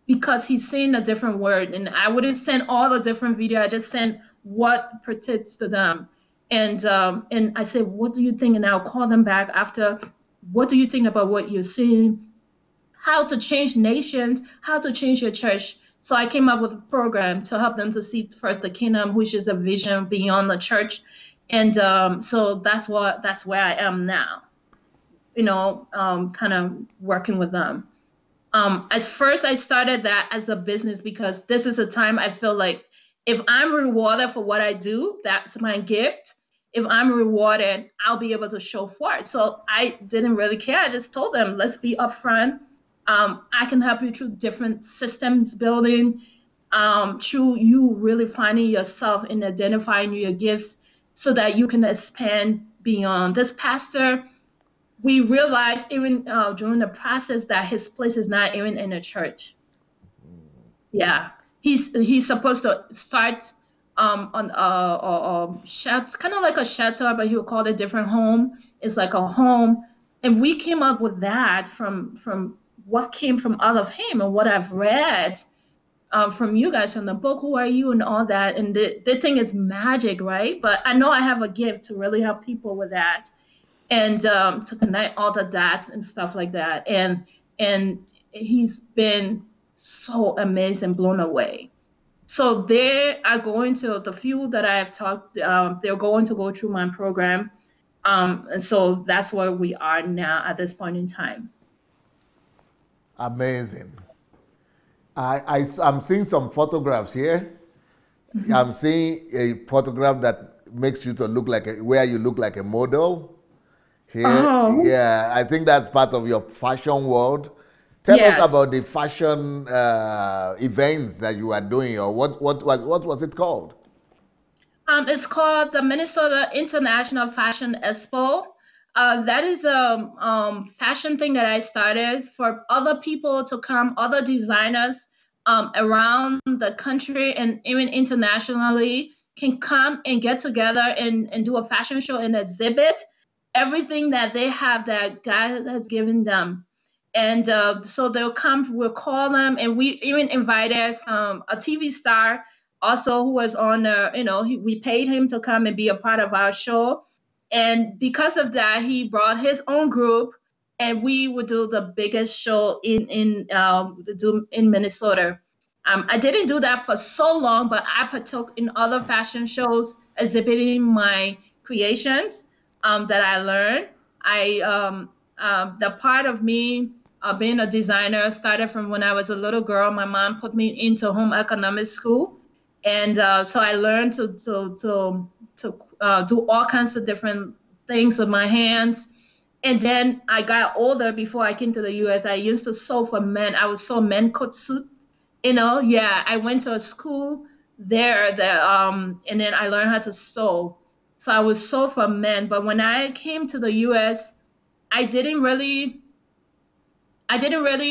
Because he's saying a different word, and I wouldn't send all the different video. I just sent what pertains to them. And I said, what do you think? And I'll call them back after. What do you think about what you're seeing? How to change nations, how to change your church. So I came up with a program to help them to see first the kingdom, which is a vision beyond the church. And so that's where I am now, kind of working with them. At first, I started that as a business because this is a time I feel like if I'm rewarded for what I do, that's my gift. If I'm rewarded, I'll be able to show forth. So I didn't really care. I just told them, let's be upfront. I can help you through different systems building, through you really finding yourself and identifying your gifts so that you can expand beyond. This pastor, we realized even during the process that his place is not even in a church. Yeah, he's supposed to start on a shelter, kind of like a shelter, but he'll call it a different home. It's like a home, and we came up with that from what came from all of him and what I've read from you guys, from the book, Who Are You, and all that. And they think it's magic, right? But I know I have a gift to really help people with that, and to connect all the dots and stuff like that. And he's been so amazing, blown away. So they are going to, the few that I have talked, they're going to go through my program. And so that's where we are now at this point in time. Amazing. I'm seeing some photographs here. Mm-hmm. I'm seeing a photograph that makes you to look like where you look like a model here. Oh, Yeah, I think that's part of your fashion world. Tell us yes. about the fashion events that you are doing, or what was it called? It's called the Minnesota International Fashion Expo. That is a fashion thing that I started for other people to come, other designers around the country and even internationally can come and get together and do a fashion show and exhibit everything that they have that God has given them. And so they'll come, we'll call them, and we even invited a TV star also who was on we paid him to come and be a part of our show, and because of that he brought his own group, and we would do the biggest show in Minnesota. I didn't do that for so long, but I partook in other fashion shows exhibiting my creations that I learned. The part of me being a designer started from when I was a little girl. My mom put me into home economics school, and so I learned to do all kinds of different things with my hands. And then I got older. Before I came to the U.S., I used to sew for men. I would sew men coat suit. Yeah, I went to a school there that and then I learned how to sew. So I would sew for men. But when I came to the U.S., I didn't really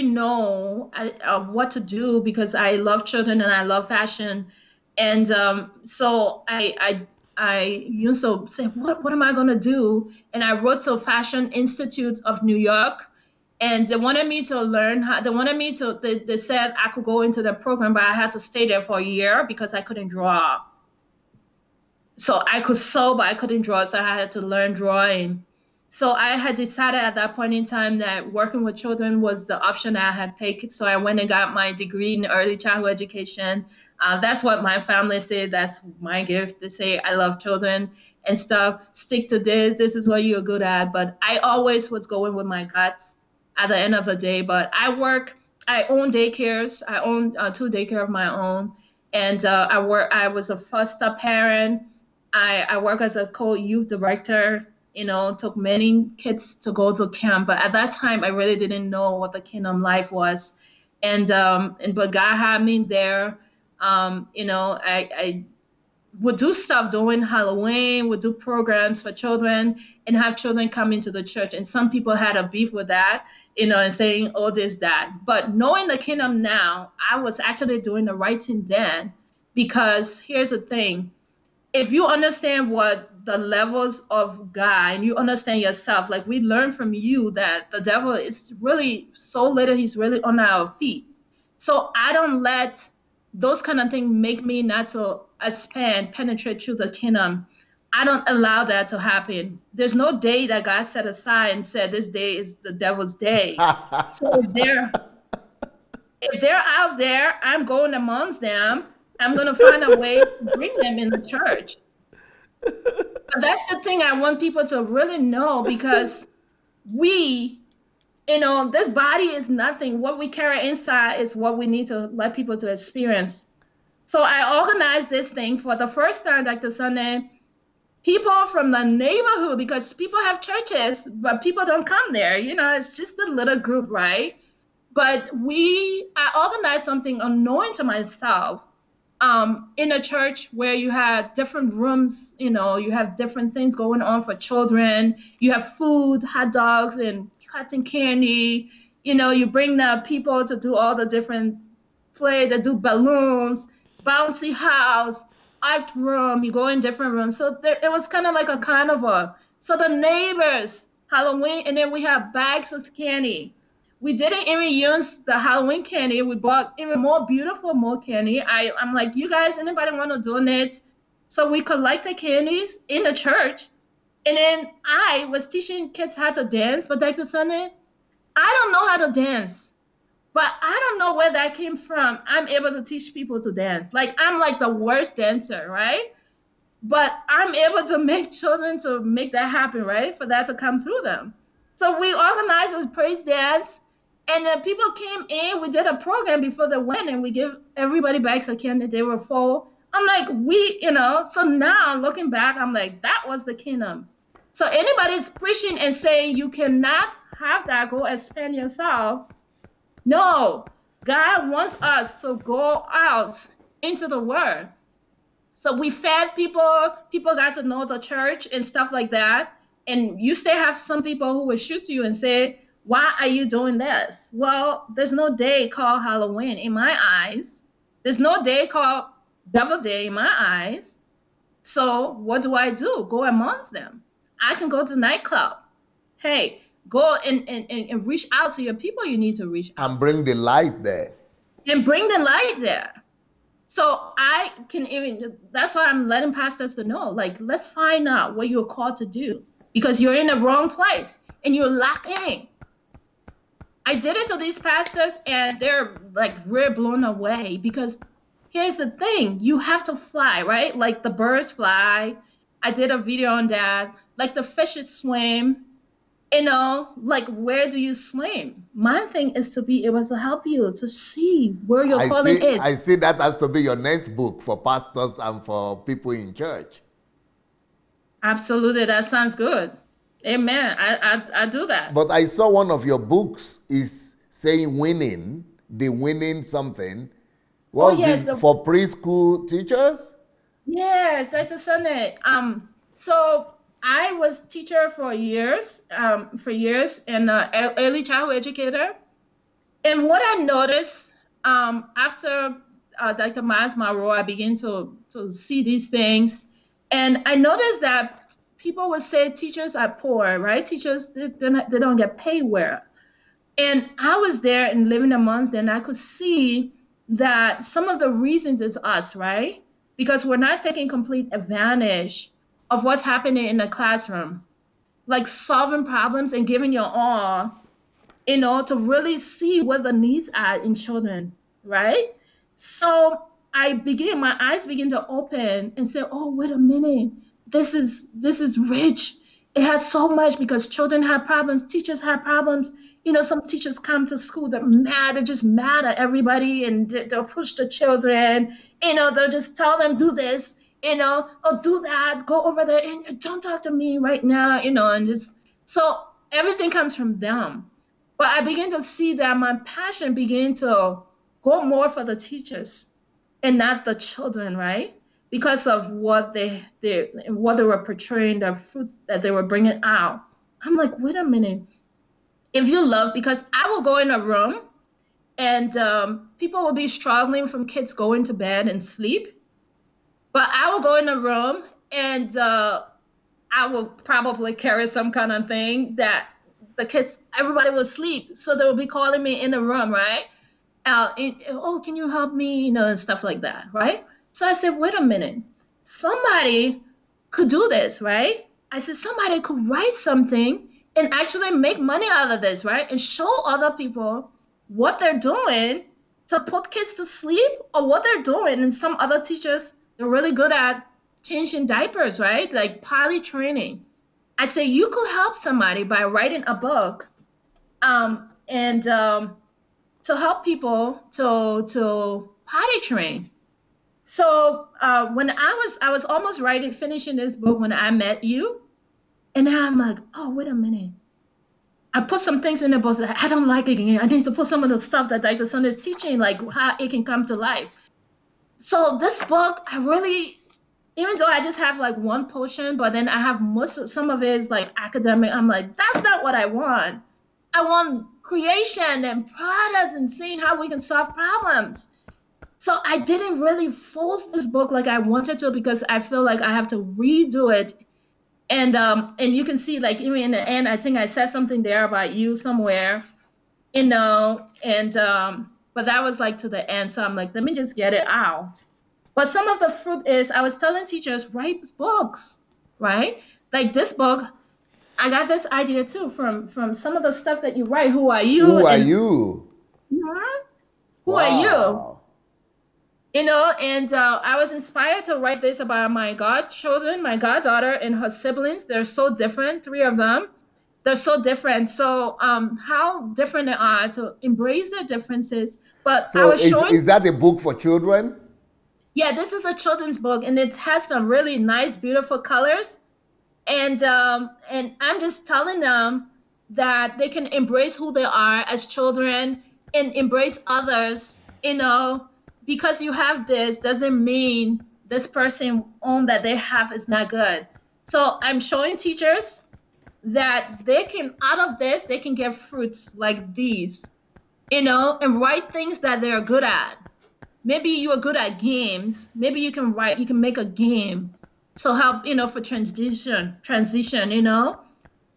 know what to do, because I love children and I love fashion. And so I used to say, what am I going to do? And I wrote to Fashion Institute of New York, and they wanted me to learn how. They said I could go into the program, but I had to stay there for a year because I couldn't draw. So I could sew, but I couldn't draw, so I had to learn drawing. So I had decided at that point in time that working with children was the option that I had picked. So I went and got my degree in early childhood education. That's what my family said. That's my gift. They say I love children and stuff. Stick to this. This is what you're good at. But I always was going with my guts at the end of the day. But I own daycares. I own two daycare of my own. And I was a foster parent. I work as a co-youth director. Took many kids to go to camp, but at that time I really didn't know what the kingdom life was. But God had me there. I would do stuff during Halloween, would do programs for children and have children come into the church. And some people had a beef with that, and saying, oh, this, that. But knowing the kingdom now, I was actually doing the right thing then, because here's the thing. If you understand what the levels of God, and you understand yourself, like we learned from you that the devil is really so little, he's really on our feet. So I don't let those kind of things make me not to penetrate through the kingdom. I don't allow that to happen. There's no day that God set aside and said this day is the devil's day. So if they're out there, I'm going amongst them. I'm going to find a way to bring them in the church. But that's the thing I want people to really know, because this body is nothing. What we carry inside is what we need to let people to experience. So I organized this thing for the first time, like the Sunday. People from the neighborhood, because people have churches, but people don't come there. It's just a little group, right? But I organized something unknown to myself. In a church where you have different rooms, you have different things going on for children. You have food, hot dogs, and cotton candy. You bring the people to do all the different play. They do balloons, bouncy house, art room. You go in different rooms. So it was kind of like a carnival. So the neighbors, Halloween, and then we have bags of candy. We didn't even use the Halloween candy. We bought even more beautiful, more candy. I'm like, you guys, anybody want to donate? So we collected candies in the church. And then I was teaching kids how to dance. But Dr. Sunday, I don't know how to dance. But I don't know where that came from. I'm able to teach people to dance. Like, I'm like the worst dancer, right? but I'm able to make children to make that happen, right? For that to come through them. So we organized a praise dance, and then people came in. We did a program before the wedding. We give everybody bags of candy. They were full. I'm like, so now looking back, I'm like, that was the kingdom. So anybody's preaching and saying you cannot have that, go expand yourself. No, God wants us to go out into the world. So we fed people, people got to know the church and stuff like that. And you still have some people who will shoot you and say, why are you doing this? Well, there's no day called Halloween in my eyes. There's no day called Devil Day in my eyes. So what do? Go amongst them. I can go to nightclub. Hey, go and reach out to your people you need to reach out and bring the light there. And bring the light there. So I can even, that's why I'm letting pastors to know, like, let's find out what you're called to do, because you're in the wrong place and you're lacking. I did it to these pastors and they're like really blown away, because here's the thing, you have to fly, right? Like the birds fly. I did a video on that. Like the fishes swim. Like, where do you swim? My thing is to be able to help you to see where your calling is. I see that has to be your next book for pastors and for people in church. Absolutely, that sounds good. Amen. I do that. But I saw one of your books is saying winning something. What was this for preschool teachers? Yes, that's a Sunday. So I was teacher for years and early childhood educator. And what I noticed after Dr. Miles Monroe, I began to see these things. And I noticed that people would say teachers are poor, right? Teachers, they don't get paid well. And I was there and living amongst them, and I could see that some of the reasons is us, right? Because we're not taking complete advantage of what's happening in the classroom, like solving problems and giving your all, to really see what the needs are in children, right? So my eyes begin to open and say, oh, wait a minute, this is rich. It has so much, because children have problems, teachers have problems. Some teachers come to school, they're mad, they're just mad at everybody, and they'll push the children, they'll just tell them, do this, do that, go over there, and don't talk to me right now, and just, so everything comes from them. But I begin to see that my passion began to go more for the teachers and not the children, right? Because of what they were portraying, the fruit that they were bringing out. I'm like, wait a minute. If you love, because I will go in a room and people will be struggling from kids going to bed and sleep. But I will go in a room and I will probably carry some kind of thing that the kids, everybody will sleep. So they will be calling me in the room, right? Oh, can you help me? And stuff like that, right? So I said, wait a minute. Somebody could do this, right? I said, somebody could write something and actually make money out of this, right? And show other people what they're doing to put kids to sleep, or what they're doing. And some other teachers, they're really good at changing diapers, right? Like potty training. I say, you could help somebody by writing a book and to help people to potty train. So when I was almost finishing this book when I met you. And now I'm like, oh, wait a minute. I put some things in the book that I don't like it again. I need to put some of the stuff that Dr. Sun is teaching, like how it can come to life. So this book, I really, even though I just have like one portion, but then I have some of it is like academic. I'm like, that's not what I want. I want creation and products and seeing how we can solve problems. So I didn't really force this book like I wanted to, because I feel like I have to redo it. And you can see, like, even in the end, I think I said something there about you somewhere, and but that was like to the end. So I'm like, let me just get it out. But some of the fruit is, I was telling teachers, write books, right? Like this book, I got this idea too from some of the stuff that you write. Who are you? Who are you? Mm-hmm. Who are you? And I was inspired to write this about my godchildren, my goddaughter, and her siblings. They're so different, three of them. They're so different. So how different they are, to embrace their differences. But I So was showing, is that a book for children? yeah, this is a children's book, and it has some really nice, beautiful colors. And I'm just telling them that they can embrace who they are as children and embrace others, because you have this doesn't mean this person own that they have is not good. So I'm showing teachers that they can, out of this, they can get fruits like these, and write things that they're good at. Maybe you are good at games. Maybe you can make a game. So help, for transition,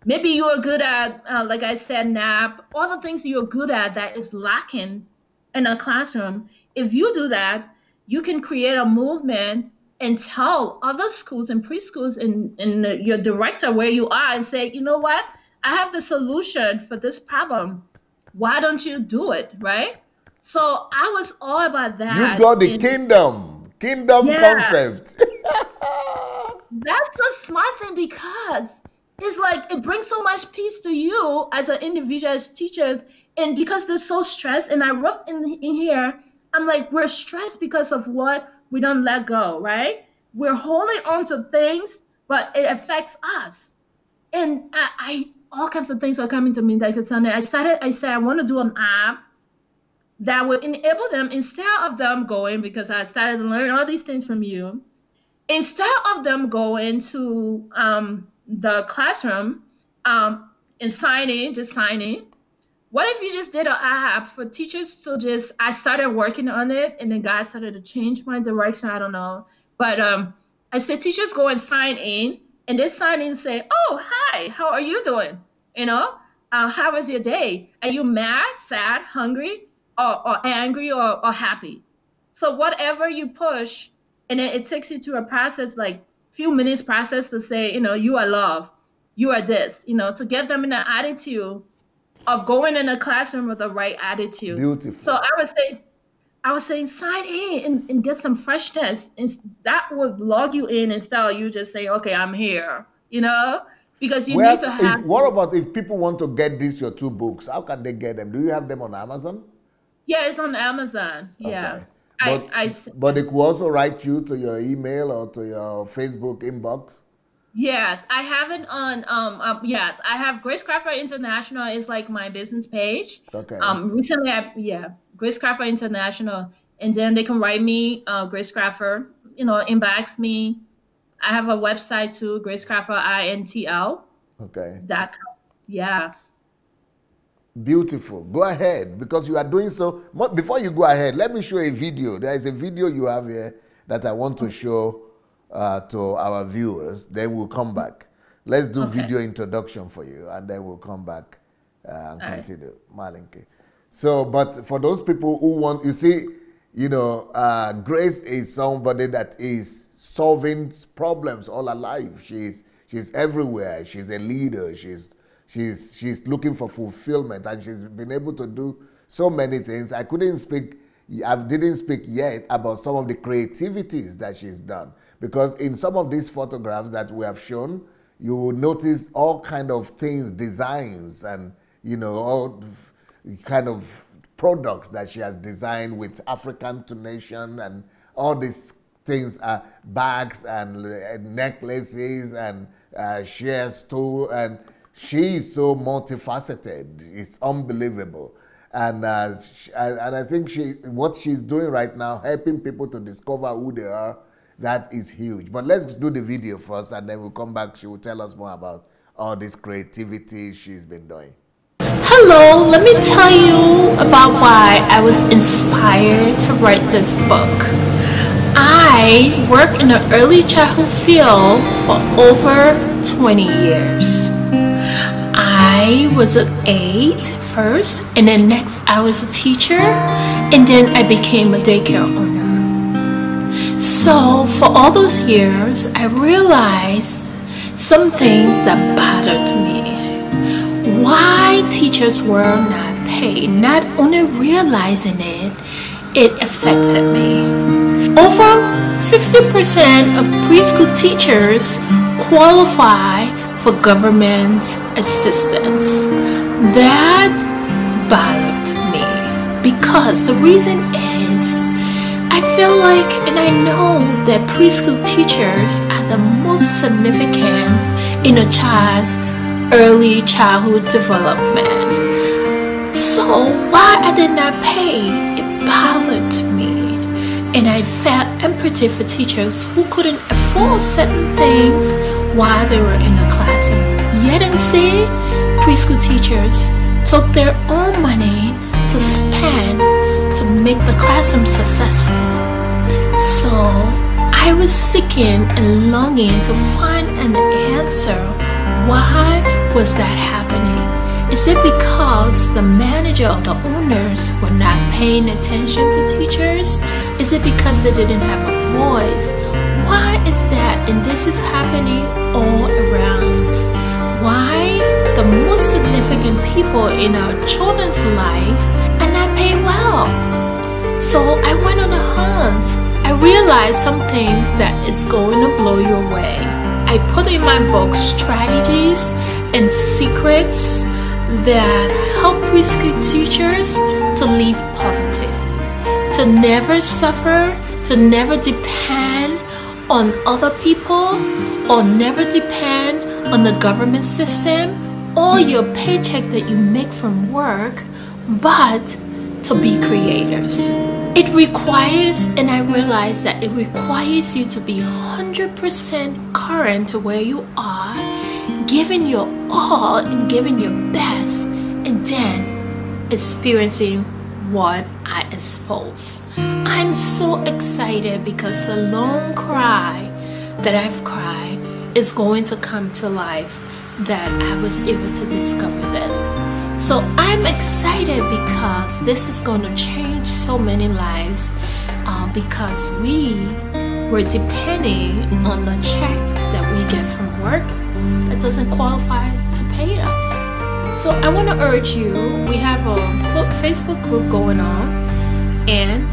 Maybe you are good at, like I said, nap, all the things you're good at that is lacking in a classroom. If you do that, you can create a movement and tell other schools and preschools and your director where you are and say, you know what? I have the solution for this problem. Why don't you do it, right? So I was all about that. You got the kingdom concept. That's a smart thing, because it's like it brings so much peace to you as an individual, as teachers, and because they're so stressed. And I wrote in here, I'm like, we're stressed because of what we don't let go, right? We're holding on to things, but it affects us. And I all kinds of things are coming to me like it's Sunday. I said I want to do an app that would enable them, instead of them going, because I started to learn all these things from you, instead of them going to the classroom and signing, what if you just did an app for teachers to just, I started working on it, and then God started to change my direction, I don't know. But I said, teachers go and sign in, and they sign in and say, oh, hi, how are you doing? How was your day? Are you mad, sad, hungry, or angry, or happy? So whatever you push, and it takes you to a process, like few minutes process to say, you are love, you are this, to get them in the attitude of going in a classroom with the right attitude. Beautiful. So I was saying sign in and get some freshness, and that would log you in instead of you just say, okay, I'm here, because you need to have. What about if people want to get your two books? How can they get them? Do you have them on Amazon? Yeah, it's on Amazon. Yeah. Okay. But they could also write you to your email or to your Facebook inbox. Yes, I have it on. Yes, I have Grace Crawford International is like my business page. Okay. Recently, Grace Crawford International, and then they can write me, Grace Crawford, inbox me. I have a website too, Grace Crawford INTL. Okay. .com. Yes. Beautiful. Go ahead, because you are doing so. Before you go ahead, let me show a video. There is a video you have here that I want to show to our viewers. Then we'll come back. Let's do video introduction for you, and then we'll come back and continue. Malinke. So, but for those people who want, you see, Grace is somebody that is solving problems all her life. She's everywhere. She's a leader. She's looking for fulfillment, and she's been able to do so many things. I didn't speak yet about some of the creativities that she's done, because in some of these photographs that we have shown, you will notice all kind of things, designs, and all kind of products that she has designed with African tonation, and all these things are bags and necklaces and shares too, and she is so multifaceted. It's unbelievable. And I think what she's doing right now, helping people to discover who they are, that is huge. But let's do the video first, and then we'll come back. She will tell us more about all this creativity she's been doing. Hello, let me tell you about why I was inspired to write this book. I work in the early childhood field for over 20 years. I was an aide first, and then next I was a teacher, and then I became a daycare owner. So for all those years, I realized some things that bothered me. Why teachers were not paid. Not only realizing it, it affected me. Over 50% of preschool teachers qualify for government assistance. That bothered me because the reason is I feel like, and I know that preschool teachers are the most significant in a child's early childhood development. So why are they not paid? It bothered me. And I felt empathy for teachers who couldn't afford certain things while they were in the classroom. Yet instead, preschool teachers took their own money to spend to make the classroom successful. So I was seeking and longing to find an answer. Why was that happening? Is it because the manager or the owners were not paying attention to teachers? Is it because they didn't have a voice? Why is that? And this is happening all around. Why the most significant people in our children's life are not paid well? So I went on a hunt. I realized some things that is going to blow you away. I put in my book strategies and secrets that help preschool teachers to leave poverty, to never suffer, to never depend on other people, or never depend on the government system or your paycheck that you make from work, but to be creators. It requires, and I realize that it requires you to be 100% current to where you are, giving your all and giving your best, and then experiencing what I expose. I'm so excited because the long cry that I've cried is going to come to life, that I was able to discover this. So I'm excited because this is going to change so many lives, because we were depending on the check that we get from work that doesn't qualify to pay us. So I want to urge you, we have a Facebook group going on, and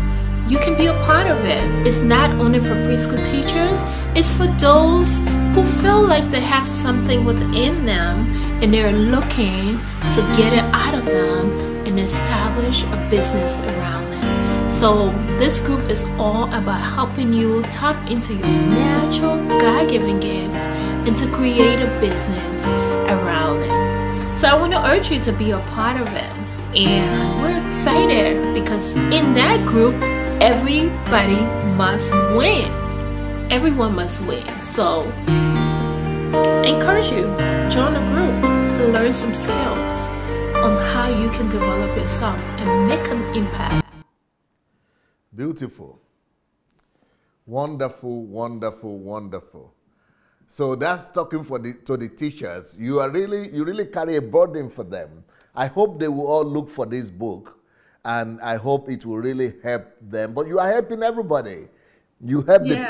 you can be a part of it. It's not only for preschool teachers, it's for those who feel like they have something within them and they're looking to get it out of them and establish a business around them. So this group is all about helping you tap into your natural God-given gift and to create a business around it. So I want to urge you to be a part of it. And we're excited because in that group, everybody must win. Everyone must win. So I encourage you, join the group to learn some skills on how you can develop yourself and make an impact. Beautiful. Wonderful, wonderful, wonderful. So that's talking to the teachers. You really carry a burden for them. I hope they will all look for this book, and I hope it will really help them. But you are helping everybody. You help the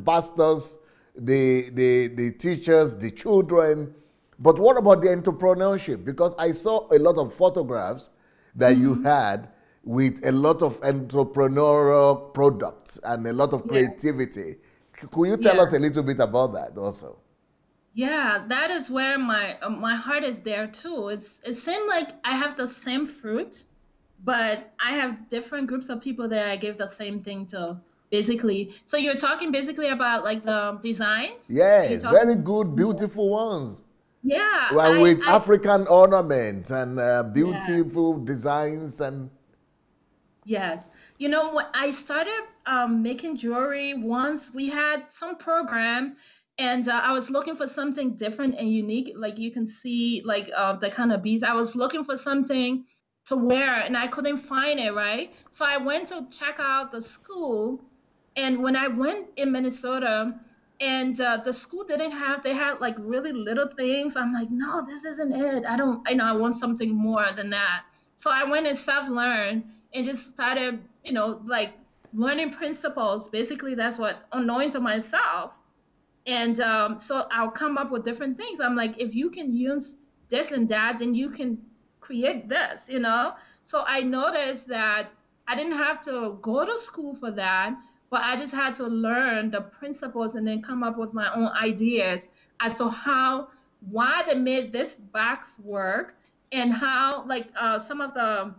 pastors, the teachers, the children. But what about the entrepreneurship? Because I saw a lot of photographs that you had with a lot of entrepreneurial products and a lot of creativity. Could you tell us a little bit about that also? Yeah, that is where my heart is there too. It seemed like I have the same fruit, but I have different groups of people that I give the same thing to. Basically, so you're talking basically about like the designs? Yes, very good, beautiful ones. Yeah. Well, with African ornaments and beautiful designs and. Yes. You know what? I started making jewelry once we had some program, and I was looking for something different and unique. Like you can see, like the kind of beads. I was looking for something to wear, and I couldn't find it, right? So I went to check out the school. And when I went in Minnesota, and the school didn't have, they had like really little things. I'm like, no, this isn't it. I want something more than that. So I went and self-learned and just started, like learning principles. Basically, that's what, unknowing to myself. And so I'll come up with different things. I'm like, if you can use this and that, then you can create this, So I noticed that I didn't have to go to school for that, but I just had to learn the principles and then come up with my own ideas as to why they made this box work, and how, like, some of the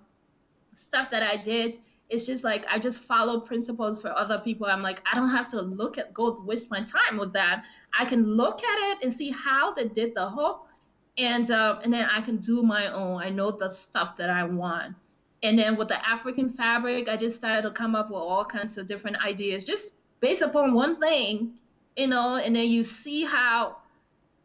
stuff that I did, it's just like I just follow principles for other people. I'm like, I don't have to go waste my time with that. I can look at it and see how they did the hook, and then I can do my own. I know the stuff that I want. And then with the African fabric, I just started to come up with all kinds of different ideas, just based upon one thing, and then you see how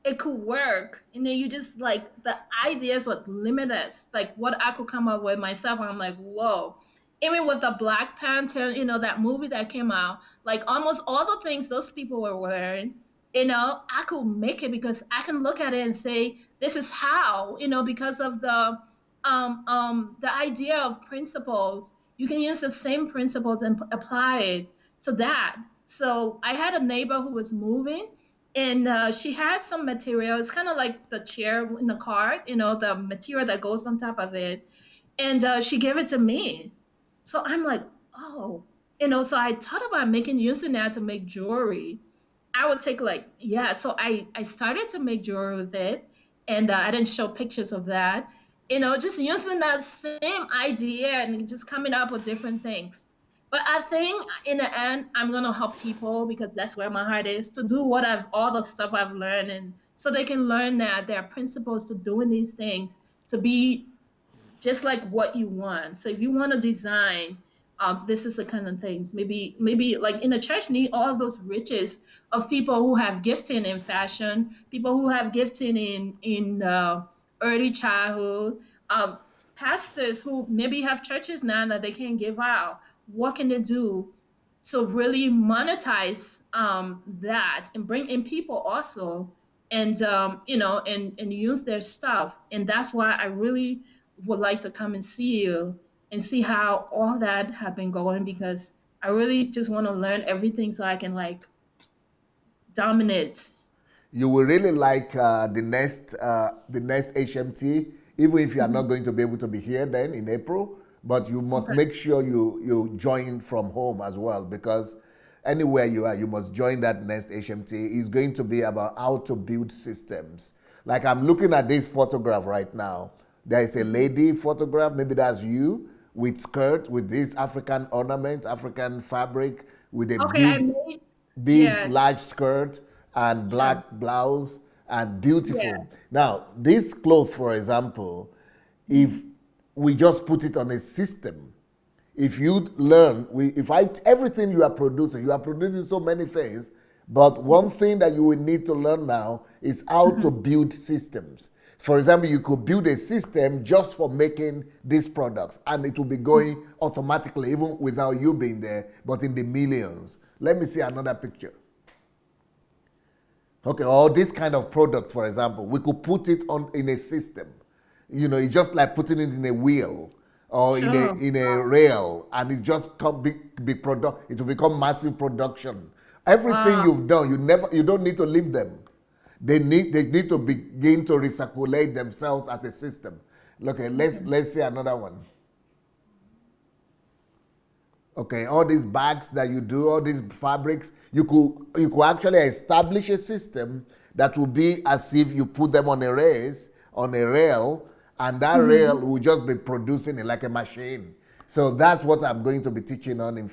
it could work. And then you just like, the ideas were limitless, like what I could come up with myself. And I'm like, whoa. Even with the Black Panther, that movie that came out, like almost all the things those people were wearing, I could make it because I can look at it and say, this is how, because of the idea of principles. You can use the same principles and apply it to that. So I had a neighbor who was moving, and she has some material. It's kind of like the chair in the car, the material that goes on top of it. And she gave it to me. So I'm like, oh, so I thought about using that to make jewelry. I would take so I started to make jewelry with it, and I didn't show pictures of that, just using that same idea and just coming up with different things. But I think in the end, I'm going to help people, because that's where my heart is, to do all the stuff I've learned, and so they can learn that there are principles to doing these things to be just like what you want. So if you want to design, this is the kind of things, maybe like in the church, need all those riches of people who have gifting in fashion, people who have gifting in early childhood, pastors who maybe have churches now that they can't give out. What can they do to really monetize that and bring in people also, and and use their stuff? And that's why I really would like to come and see you and see how all that have been going, because I really just want to learn everything so I can dominate. You will really like the next HMT, even if you are not going to be able to be here then in April. But you must make sure you join from home as well, because anywhere you are, you must join that next HMT. It's going to be about how to build systems. Like, I'm looking at this photograph right now. There is a lady photograph, maybe that's you, with skirt, with this African ornament, African fabric, with a big large skirt and black blouse, and beautiful. Yeah. Now, this cloth, for example, if we just put it on a system, if you learn, everything you are producing so many things, but one thing that you will need to learn now is how to build systems. For example, you could build a system just for making these products, and it will be going automatically, even without you being there, but in the millions. Let me see another picture. Okay, or this kind of product, for example, we could put it in a system. It's just like putting it in a wheel or in a rail, and it just it will become massive production. Everything you've done, you don't need to leave them. They need to begin to recirculate themselves as a system. Okay, let's see another one. Okay, all these bags that you do, all these fabrics, you could actually establish a system that will be as if you put them on a rail, and that rail will just be producing it like a machine. So that's what I'm going to be teaching on in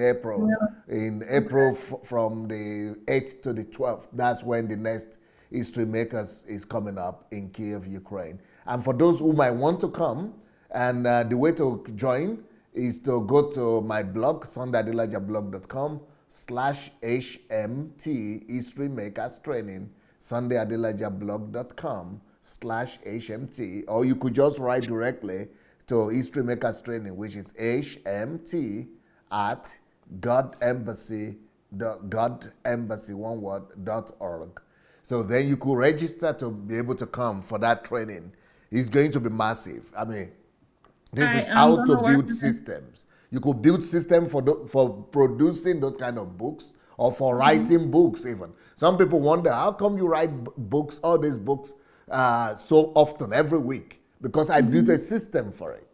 April. Yeah. In April, from the 8th to the 12th, that's when the next History Makers is coming up in Kiev, Ukraine. And for those who might want to come, and the way to join is to go to my blog, sundayadelajablog.com/HMT History Makers Training, sundayadelajablog.com/HMT, or you could just write directly to History Makers Training, which is HMT@godembassy.org. So then you could register to be able to come for that training. It's going to be massive. I mean, this is how to build systems. You could build systems for producing those kind of books, or for writing books even. Some people wonder, how come you write books, all these books, so often, every week? Because I built a system for it.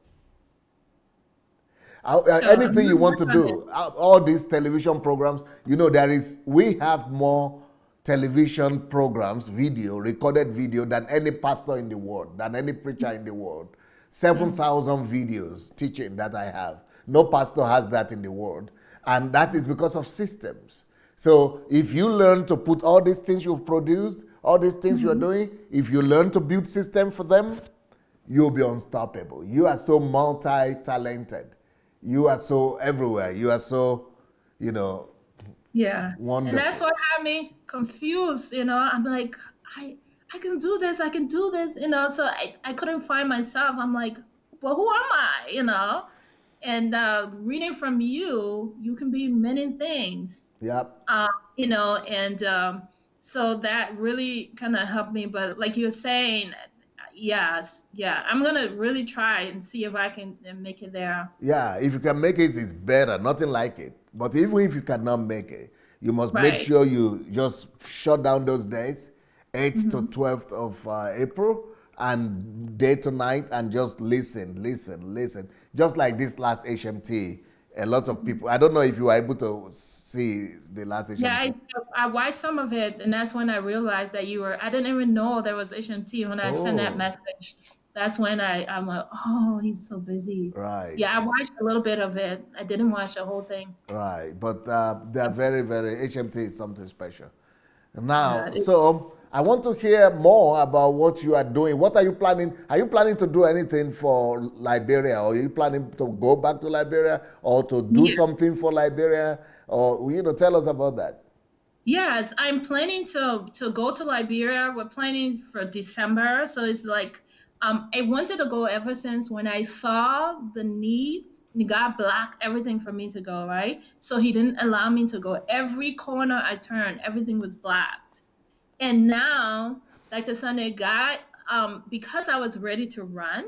Anything you want to do, all these television programs, you know, we have more television programs, recorded video, than any pastor in the world, than any preacher in the world. 7,000 videos teaching that I have. No pastor has that in the world. And that is because of systems. So if you learn to put all these things you've produced, all these things you're doing, if you learn to build system for them, you'll be unstoppable. You are so multi-talented. You are so everywhere. You are so, you know, wonderful. And that's what had me confused, you know. I'm like, I can do this, I can do this, you know. So I couldn't find myself. I'm like, well, who am I, you know? And reading from you, you can be many things. Yep. You know, and so that really kind of helped me. But like you're saying, yes, I'm gonna really try and see if I can make it there. Yeah, if you can make it, it's better. Nothing like it. But even if you cannot make it, you must make sure you just shut down those days, 8th to 12th of April, and day to night, and just listen. Just like this last HMT, a lot of people, I don't know if you were able to see the last HMT. Yeah, I watched some of it, and that's when I realized that I didn't even know there was HMT when I sent that message. That's when I'm like, oh, he's so busy. Right. Yeah, I watched a little bit of it. I didn't watch the whole thing. Right, but they're very, HMT is something special. Now, so I want to hear more about what you are doing. What are you planning? Are you planning to do anything for Liberia? Or are you planning to go back to Liberia or to do something for Liberia? Or, you know, tell us about that. Yes, I'm planning to go to Liberia. We're planning for December. So it's like, I wanted to go ever since when I saw the need. God blocked everything for me to go, right? So he didn't allow me to go. Every corner I turned, everything was blocked. And now, like the Sunday, God, because I was ready to run,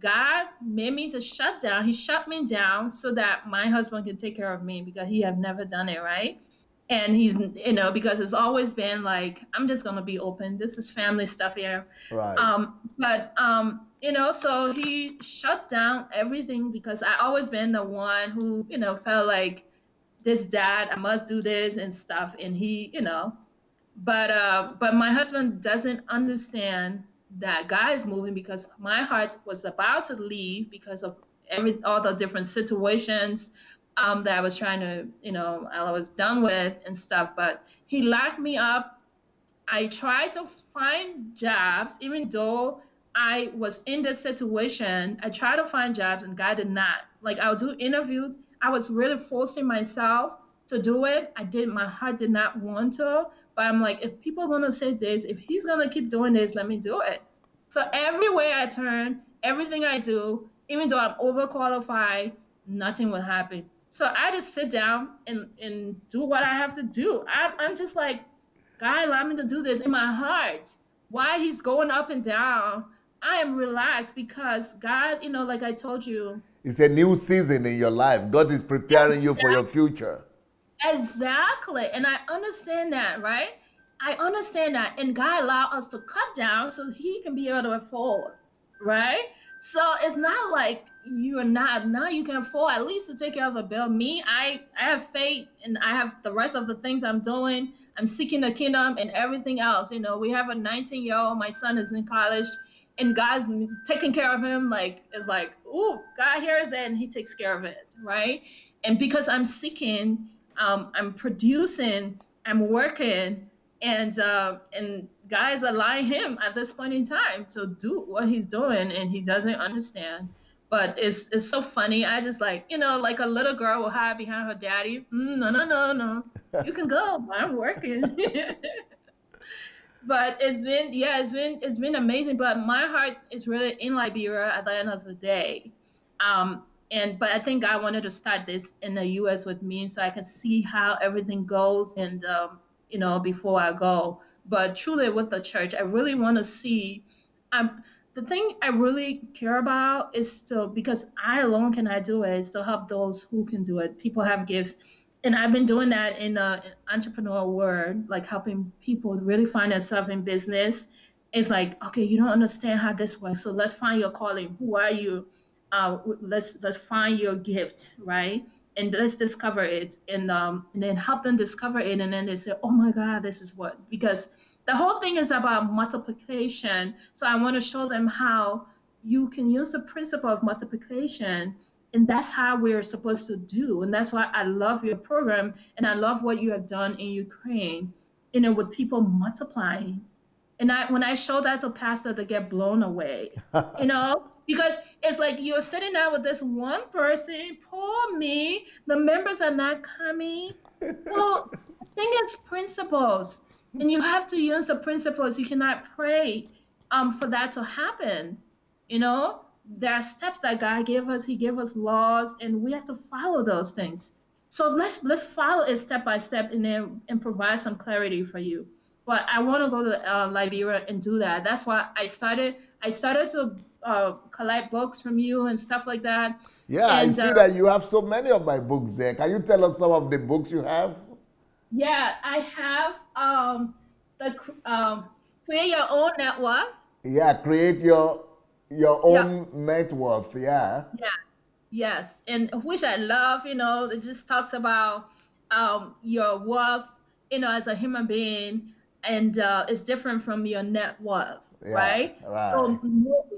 God made me to shut down. He shut me down so that my husband could take care of me because he had never done it, right? And he's, you know, because it's always been like, I'm just going to be open. This is family stuff here. Right. You know, so he shut down everything because I always been the one who, you know, felt like this dad, I must do this and stuff. And he, you know, but my husband doesn't understand that God is moving because my heart was about to leave because of all the different situations that I was trying to, you know, I was done with and stuff, but he locked me up. I tried to find jobs, even though I was in this situation. I tried to find jobs and God did not. Like, I'll do interviews. I was really forcing myself to do it. My heart did not want to, but I'm like, if people are gonna say this, if he's gonna keep doing this, let me do it. So everywhere I turn, everything I do, even though I'm overqualified, nothing will happen. So I just sit down and do what I have to do. I'm just like, God allowed me to do this in my heart. Why he's going up and down, I am relaxed because God, you know, like I told you. It's a new season in your life. God is preparing you for your future. Exactly. And I understand that, right? I understand that. And God allowed us to cut down so he can be able to afford, right? So it's not like you are not, now you can afford at least to take care of the bill. Me, I have faith and I have the rest of the things I'm doing. I'm seeking the kingdom and everything else. You know, we have a 19-year-old, my son is in college and God's taking care of him. Like, it's like, ooh, God hears it and he takes care of it, right? And because I'm seeking, I'm producing, I'm working, and guys allowing him at this point in time to do what he's doing, and he doesn't understand. But it's so funny. I just like, you know, like a little girl will hide behind her daddy. No. You can go. I'm working. But it's been amazing. But my heart is really in Liberia at the end of the day. But I think I wanted to start this in the U.S. with me so I can see how everything goes and, you know, before I go. But truly with the church, I really want to see, the thing I really care about is to, because I alone cannot do it, is to help those who can do it. People have gifts. And I've been doing that in the entrepreneur world, like helping people really find themselves in business. It's like, okay, you don't understand how this works. So let's find your calling. Who are you? let's find your gift, right? And let's discover it, and then help them discover it, and then they say, oh my God, this is what, because the whole thing is about multiplication. So I want to show them how you can use the principle of multiplication, and that's how we're supposed to do. And that's why I love your program, and I love what you have done in Ukraine, with people multiplying. And when I show that to pastor, they get blown away, because it's like you're sitting there with this one person, poor me, the members are not coming. Well, the thing is principles, and you have to use the principles. You cannot pray for that to happen. There are steps that God gave us. He gave us laws, and we have to follow those things. So let's follow it step by step, and provide some clarity for you. But I want to go to Liberia and do that. That's why I started to collect books from you and stuff like that. Yeah, and, I see that you have so many of my books there. Can you tell us some of the books you have? Yeah, I have Create Your Own Net Worth. Yeah, Create Your Own Net Worth. Yeah. Yeah. Yes, and which I love. It just talks about your worth, as a human being. And it's different from your net worth, right? So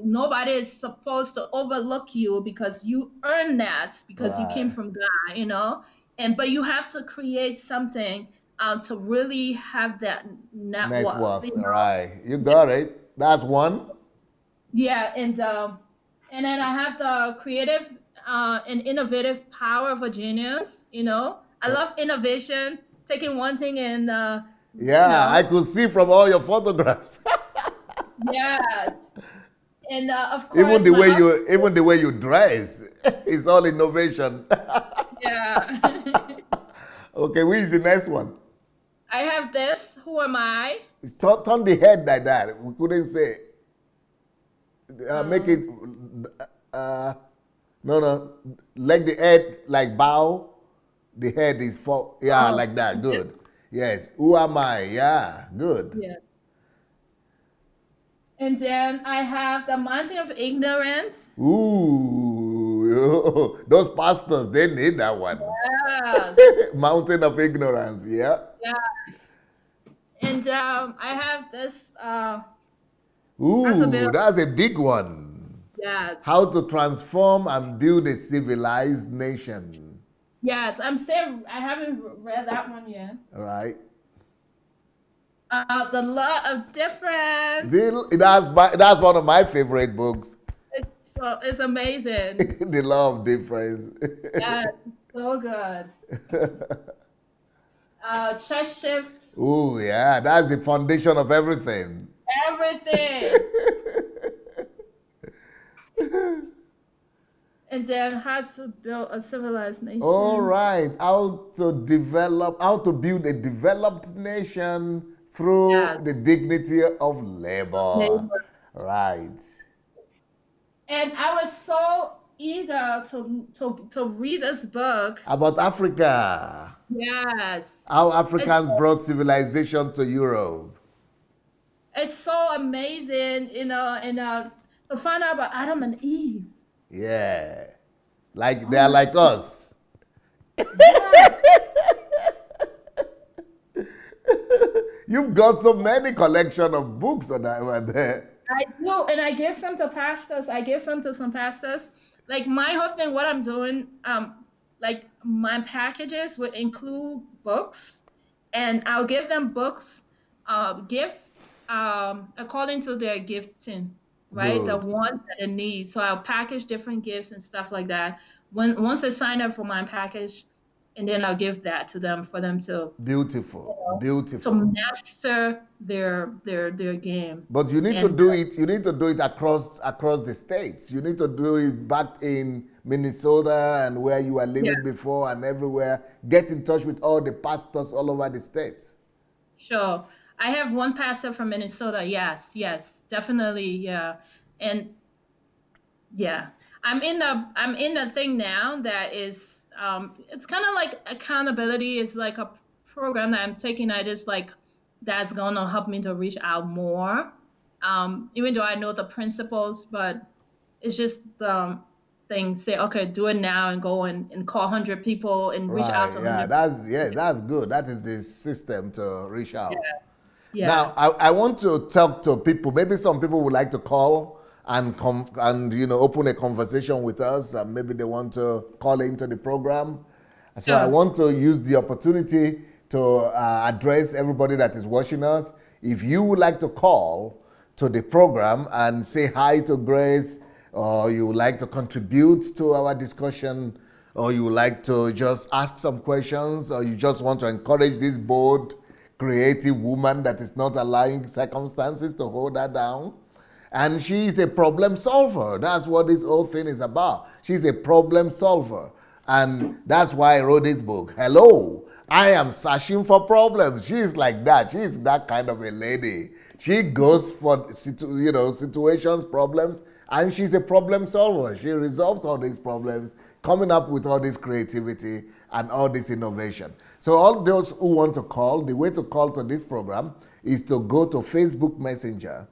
nobody is supposed to overlook you because you earn that, because you came from God, but you have to create something to really have that net worth. Right. You got it. That's one. Yeah, and then I have the creative and innovative power of a genius. I love innovation, taking one thing and I could see from all your photographs. Yes, and of course, even the way you dress, it's all innovation. Yeah. Okay, which is the next one? I have this. Who am I? Turn the head like that. We couldn't say. Make it. No. Like the head, like bow. The head is for. Yeah, like that. Good. Yes. Who am I? Yeah. Good. Yeah. And then I have the mountain of ignorance. Ooh, those pastors, they need that one. Yes. Mountain of ignorance. Yeah. Yes. And I have this. Ooh, that's a big one. Yes. How to transform and build a civilized nation. Yes, I haven't read that one yet. All right. The Law of Difference. That's one of my favorite books. It's amazing. The Law of Difference. Yeah, so good. Church Shift. Oh yeah, that's the foundation of everything. Everything. And then how to build a civilized nation. All right, how to build a developed nation through the dignity of labor. Right. And I was so eager to read this book about Africa. Yes. How Africans brought civilization to Europe. It's so amazing, and to find out about Adam and Eve. Yeah, like they are like us. You've got so many collection of books on that one there. I do, and I give some to pastors. I give some to some pastors. Like my whole thing, what I'm doing, like my packages would include books, and I'll give them books, according to their gifting. Right, Good. the ones that they need. So I'll package different gifts and stuff like that. Once they sign up for my package, and then I'll give that to them for them to beautiful to master their game. But you need to do it. You need to do it across the states. You need to do it back in Minnesota and where you were living before and everywhere. Get in touch with all the pastors all over the states. Sure. I have one pastor from Minnesota. Yes, definitely, yeah. And yeah, I'm in the thing now that is it's kind of like accountability is like a program that I'm taking. That's gonna help me to reach out more. Even though I know the principles, but it's just thing. Say, okay, do it now and go and call 100 people and reach out Right. to Yeah. 100 That's good. That is the system to reach people. out. Now, Yes. I want to talk to people. Maybe some people would like to call and open a conversation with us. And maybe they want to call into the program. So I Sure. want to use the opportunity to address everybody that is watching us. If you would like to call to the program and say hi to Grace, or you would like to contribute to our discussion, or you would like to just ask some questions, or you just want to encourage this bold, creative woman that is not allowing circumstances to hold her down. And she is a problem solver. That's what this whole thing is about. She's a problem solver. And that's why I wrote this book. Hello, I am searching for problems. She's like that. She's that kind of a lady. She goes for situations, problems, and she's a problem solver. She resolves all these problems, coming up with all this creativity and all this innovation. So all those who want to call, the way to call to this program is to go to Facebook Messenger.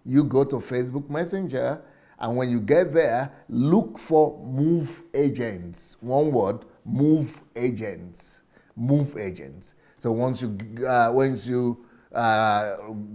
You go to Facebook Messenger, and when you get there, look for Move Agents. One word, Move Agents. Move Agents. So once you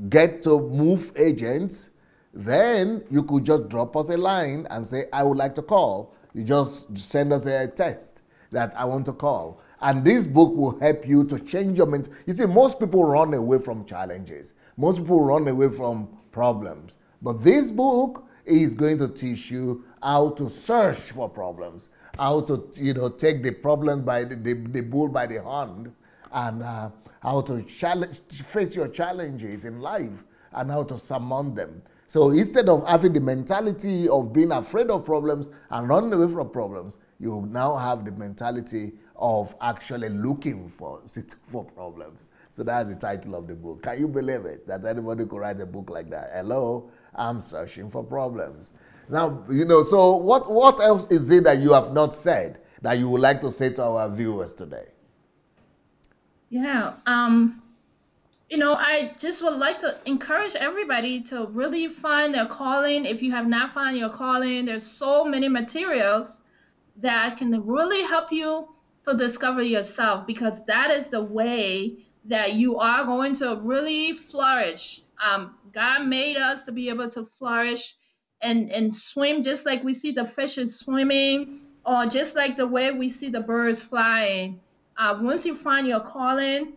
get to Move Agents, then you could just drop us a line and say, I would like to call. You just send us a text that I want to call. And this book will help you to change your mentality. You see, most people run away from challenges. Most people run away from problems. But this book is going to teach you how to search for problems, how to take the problem by the bull by the horn, and how to face your challenges in life and how to surmount them. So instead of having the mentality of being afraid of problems and running away from problems, you now have the mentality of actually looking for problems. So that's the title of the book. Can you believe it, that anybody could write a book like that? Hello, I'm searching for problems. Now, so what else is it that you have not said that you would like to say to our viewers today? Yeah. I just would like to encourage everybody to really find their calling. If you have not found your calling, there's so many materials that can really help you to discover yourself, because that is the way that you are going to really flourish. God made us to be able to flourish and swim, just like we see the fishes swimming, or just like the way we see the birds flying. Once you find your calling,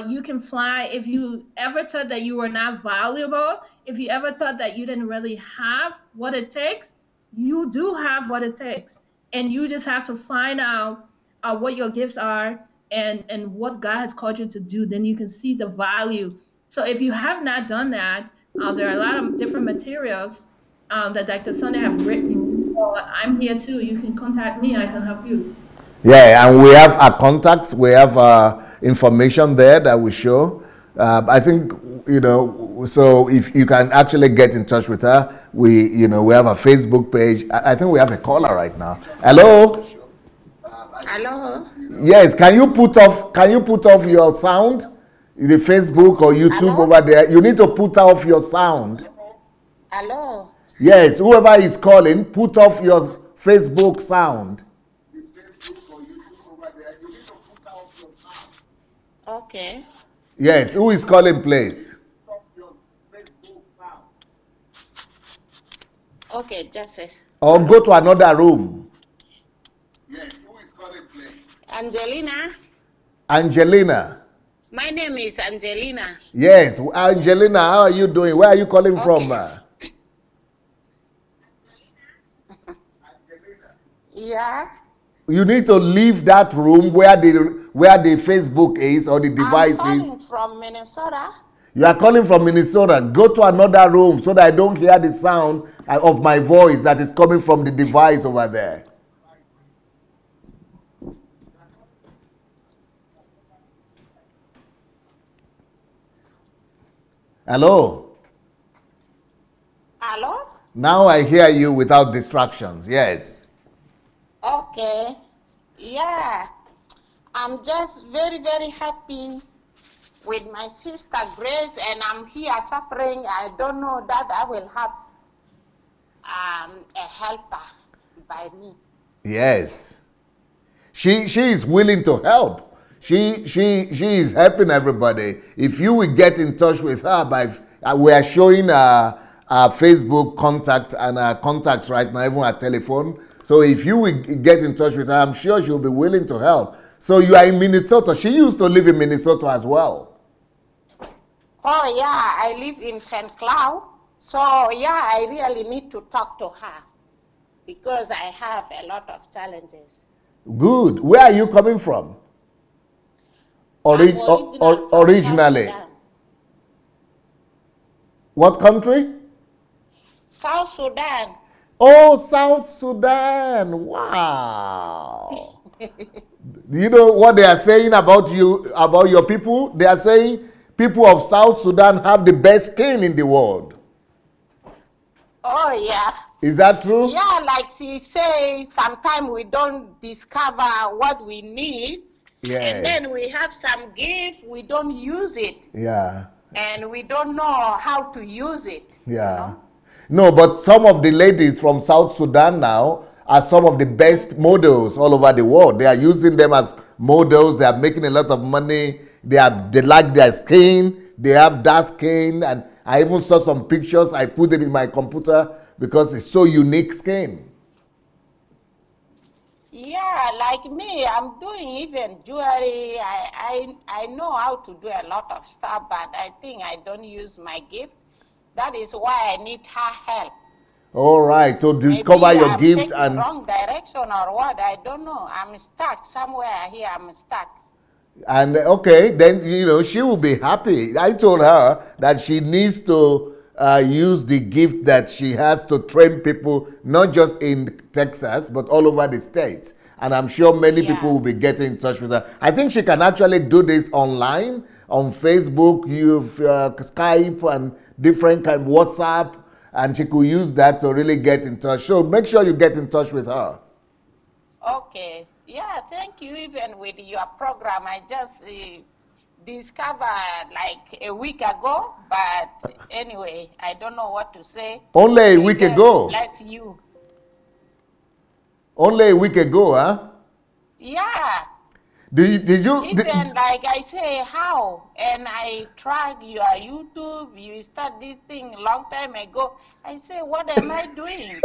you can fly. If you ever thought that you were not valuable, if you ever thought that you didn't really have what it takes, you do have what it takes. And you just have to find out what your gifts are and what God has called you to do. Then you can see the value. So if you have not done that, there are a lot of different materials that Dr. Sunday have written. So I'm here too. You can contact me. I can help you. Yeah, and we have our contacts. We have information there that we show. I think, so if you can actually get in touch with her, we have a Facebook page. I think we have a caller right now. Hello? Hello? Yes, can you put off your sound? The Facebook or YouTube Hello? over there. You need to put off your sound. Hello? Yes, whoever is calling, put off your Facebook sound. Okay. Yes, who is calling, please? Okay, just a... Or go to another room. Yes, who is calling, please? Angelina. Angelina. My name is Angelina. Yes, Angelina, how are you doing? Where are you calling from? Yeah. You need to leave that room where the Facebook is or the device I'm is. calling from Minnesota. You are calling from Minnesota. Go to another room so that I don't hear the sound of my voice that is coming from the device over there. Hello? Hello? Now I hear you without distractions. Yes. Okay. Yeah. I'm just very, very happy with my sister Grace, and I'm here suffering. I don't know that I will have a helper, by me. Yes. She is willing to help. She is helping everybody. If you will get in touch with her by we are showing our Facebook contact and our contacts right now, even our telephone. So if you will get in touch with her, I'm sure she'll be willing to help. So you are in Minnesota. She used to live in Minnesota as well. Oh yeah, I live in St. Cloud. So yeah, I really need to talk to her because I have a lot of challenges. Good. Where are you coming from? Originally. South Sudan. What country? South Sudan. Oh, South Sudan. Wow. Do you know what they are saying about you, about your people? They are saying people of South Sudan have the best skin in the world. Oh, yeah. Is that true? Yeah, like she says, sometimes we don't discover what we need. Yes. And then we have some gift, we don't use it. Yeah. And we don't know how to use it. Yeah. You know? No, but some of the ladies from South Sudan now are some of the best models all over the world. They are using them as models. They are making a lot of money. They like their skin. They have dark skin. And I even saw some pictures. I put them in my computer because it's so unique skin. Yeah, like me, I'm doing even jewelry. I know how to do a lot of stuff, but I think I don't use my gift. That is why I need her help. All right, to discover Maybe your gift taking and wrong direction or what, I don't know. I'm stuck somewhere here. I'm stuck. and okay, then you know she will be happy. I told her that she needs to use the gift that she has to train people, not just in Texas but all over the states. And I'm sure many people will be getting in touch with her. I think she can actually do this online on Facebook, Skype, and different kind of WhatsApp. And she could use that to really get in touch. So make sure you get in touch with her. Okay. Yeah, thank you. Even with your program, I just discovered like a week ago. But anyway, I don't know what to say. Only a week ago? Bless you. Only a week ago, huh? Yeah. Did you? Even like I say, how? And I track your YouTube. You start this thing a long time ago. I say, what am I doing?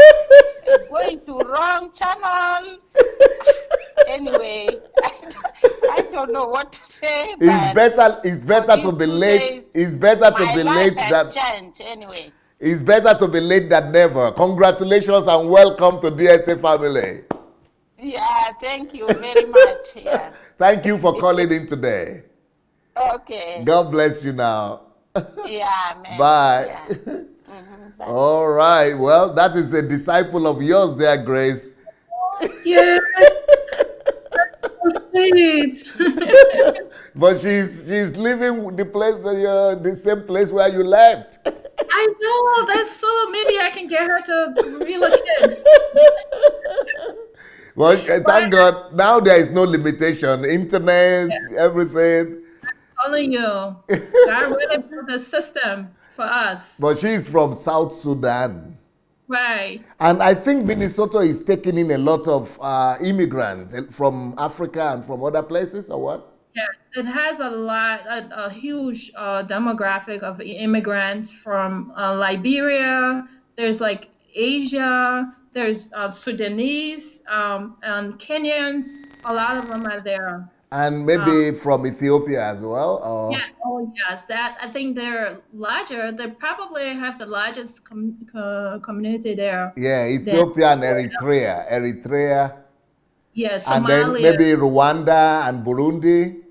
Going to wrong channel. Anyway, I don't know what to say. It's better to be late. It's better to be late than chance anyway. It's better to be late than never. Congratulations and welcome to DSA family. Yeah, thank you very much. Yeah. Thank you for calling in today. Okay. God bless you now. Yeah, man. Bye. Yeah. Bye. All right. Well, that is a disciple of yours there, Grace. Yeah. That's so sweet. But she's living the same place where you left. I know. That's so. Maybe I can get her to relocate. Well, thank God, now there is no limitation. Internet, everything. I'm telling you, God really built the system for us. But she's from South Sudan. Right. And I think Minnesota is taking in a lot of immigrants from Africa and from other places, or what? Yeah, it has a huge demographic of immigrants from Liberia. There's like Asia. There's Sudanese and Kenyans. A lot of them are there. And maybe from Ethiopia as well? Or? Yeah, oh yes. I think they're larger. They probably have the largest community there. Yeah, Ethiopia and Eritrea. Yes, and Somalia. then maybe Rwanda and Burundi.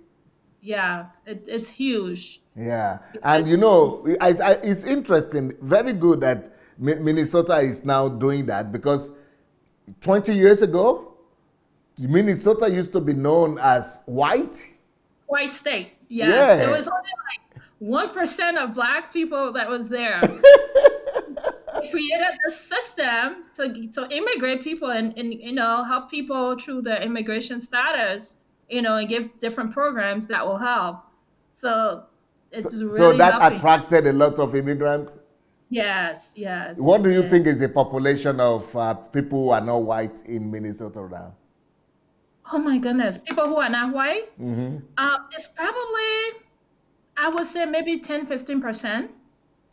Yeah, it's huge. Yeah, and you know, it's interesting, very good that Minnesota is now doing that, because 20 years ago, Minnesota used to be known as white state. Yes. Yeah. There was only like 1% of Black people that was there. They created a system to immigrate people and help people through their immigration status, and give different programs that will help. So it's really so that helping. attracted a lot of immigrants. Yes, yes. What do you Yes. think is the population of people who are not white in Minnesota now? Oh my goodness. People who are not white, Mm-hmm. it's probably, I would say maybe 10, 15%.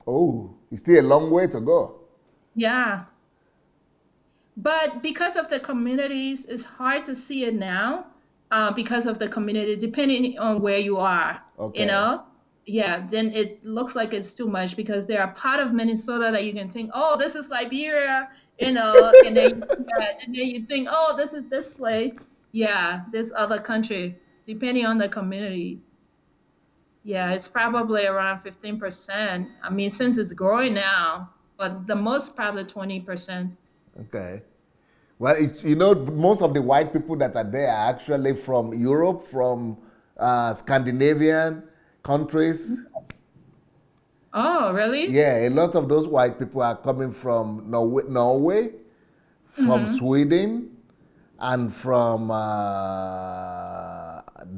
Oh, it's still a long way to go. Yeah. But because of the communities, it's hard to see it now because of the community, depending on where you are, you Okay. know? Yeah, then it looks like it's too much because there are part of Minnesota that you can think, oh, this is Liberia, and then you think, oh, this is this place. Yeah, this other country, depending on the community. Yeah, it's probably around 15%. I mean, since it's growing now, but the most probably 20%. Okay. Well, it's, you know, most of the white people that are there are actually from Europe, from Scandinavian countries. Oh, really? Yeah, a lot of those white people are coming from Norway, from Mm-hmm. Sweden, and from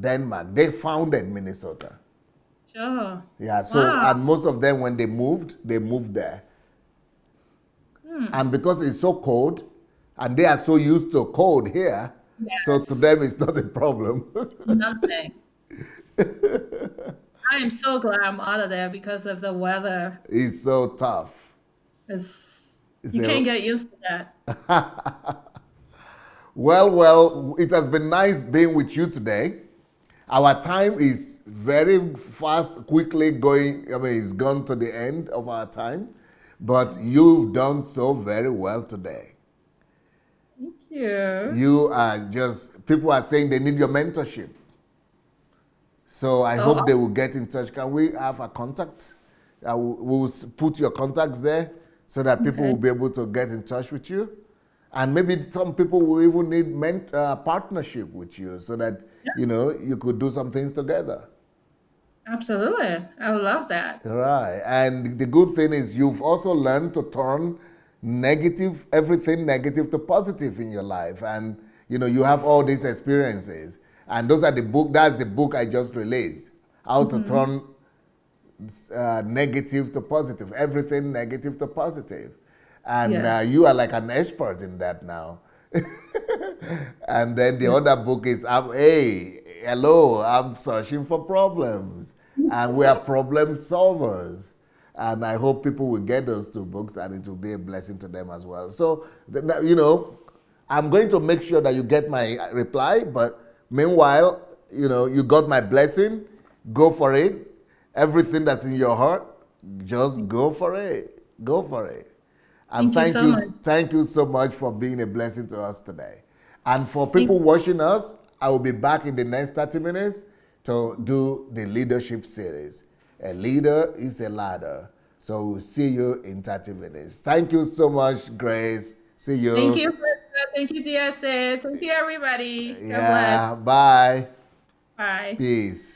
Denmark. They founded Minnesota. Sure. Yeah, so, Wow. and most of them, when they moved there. Hmm. And because it's so cold, and they are so used to cold here, so to Yes. them it's not a problem. Nothing. I am so glad I'm out of there because of the weather. It's so tough. It's, It's you can't a, get used to that. well, it has been nice being with you today. Our time is very fast, quickly going. I mean, it's gone to the end of our time, but you've done so very well today. Thank you. You are just, people are saying they need your mentorship. So I Oh, hope they will get in touch. Can we have a contact? We'll put your contacts there so that people okay. will be able to get in touch with you. And maybe some people will even need partnership with you so that, Yeah, you know, you could do some things together. absolutely. I would love that. Right. And the good thing is you've also learned to turn negative, everything negative to positive in your life. And, you know, you have all these experiences. And those are the book, that's the book I just released. How to Mm-hmm. turn negative to positive, everything negative to positive. And Yes. you are like an expert in that now. And then the Yes. other book is, hey, hello, I'm searching for problems. And we are problem solvers. And I hope people will get those two books and it will be a blessing to them as well. So, you know, I'm going to make sure that you get my reply, but meanwhile, you know, you got my blessing. Go for it. Everything that's in your heart, just go for it. Go for it. And Thank you so much. thank you so much for being a blessing to us today. And for Thank people watching us, I will be back in the next 30 minutes to do the leadership series. A leader is a ladder. So we'll see you in 30 minutes. Thank you so much, Grace. See Thank you. you, Krista. Thank you, DSA. Thank you, everybody. God bless. Yeah, bye. Bye. Peace.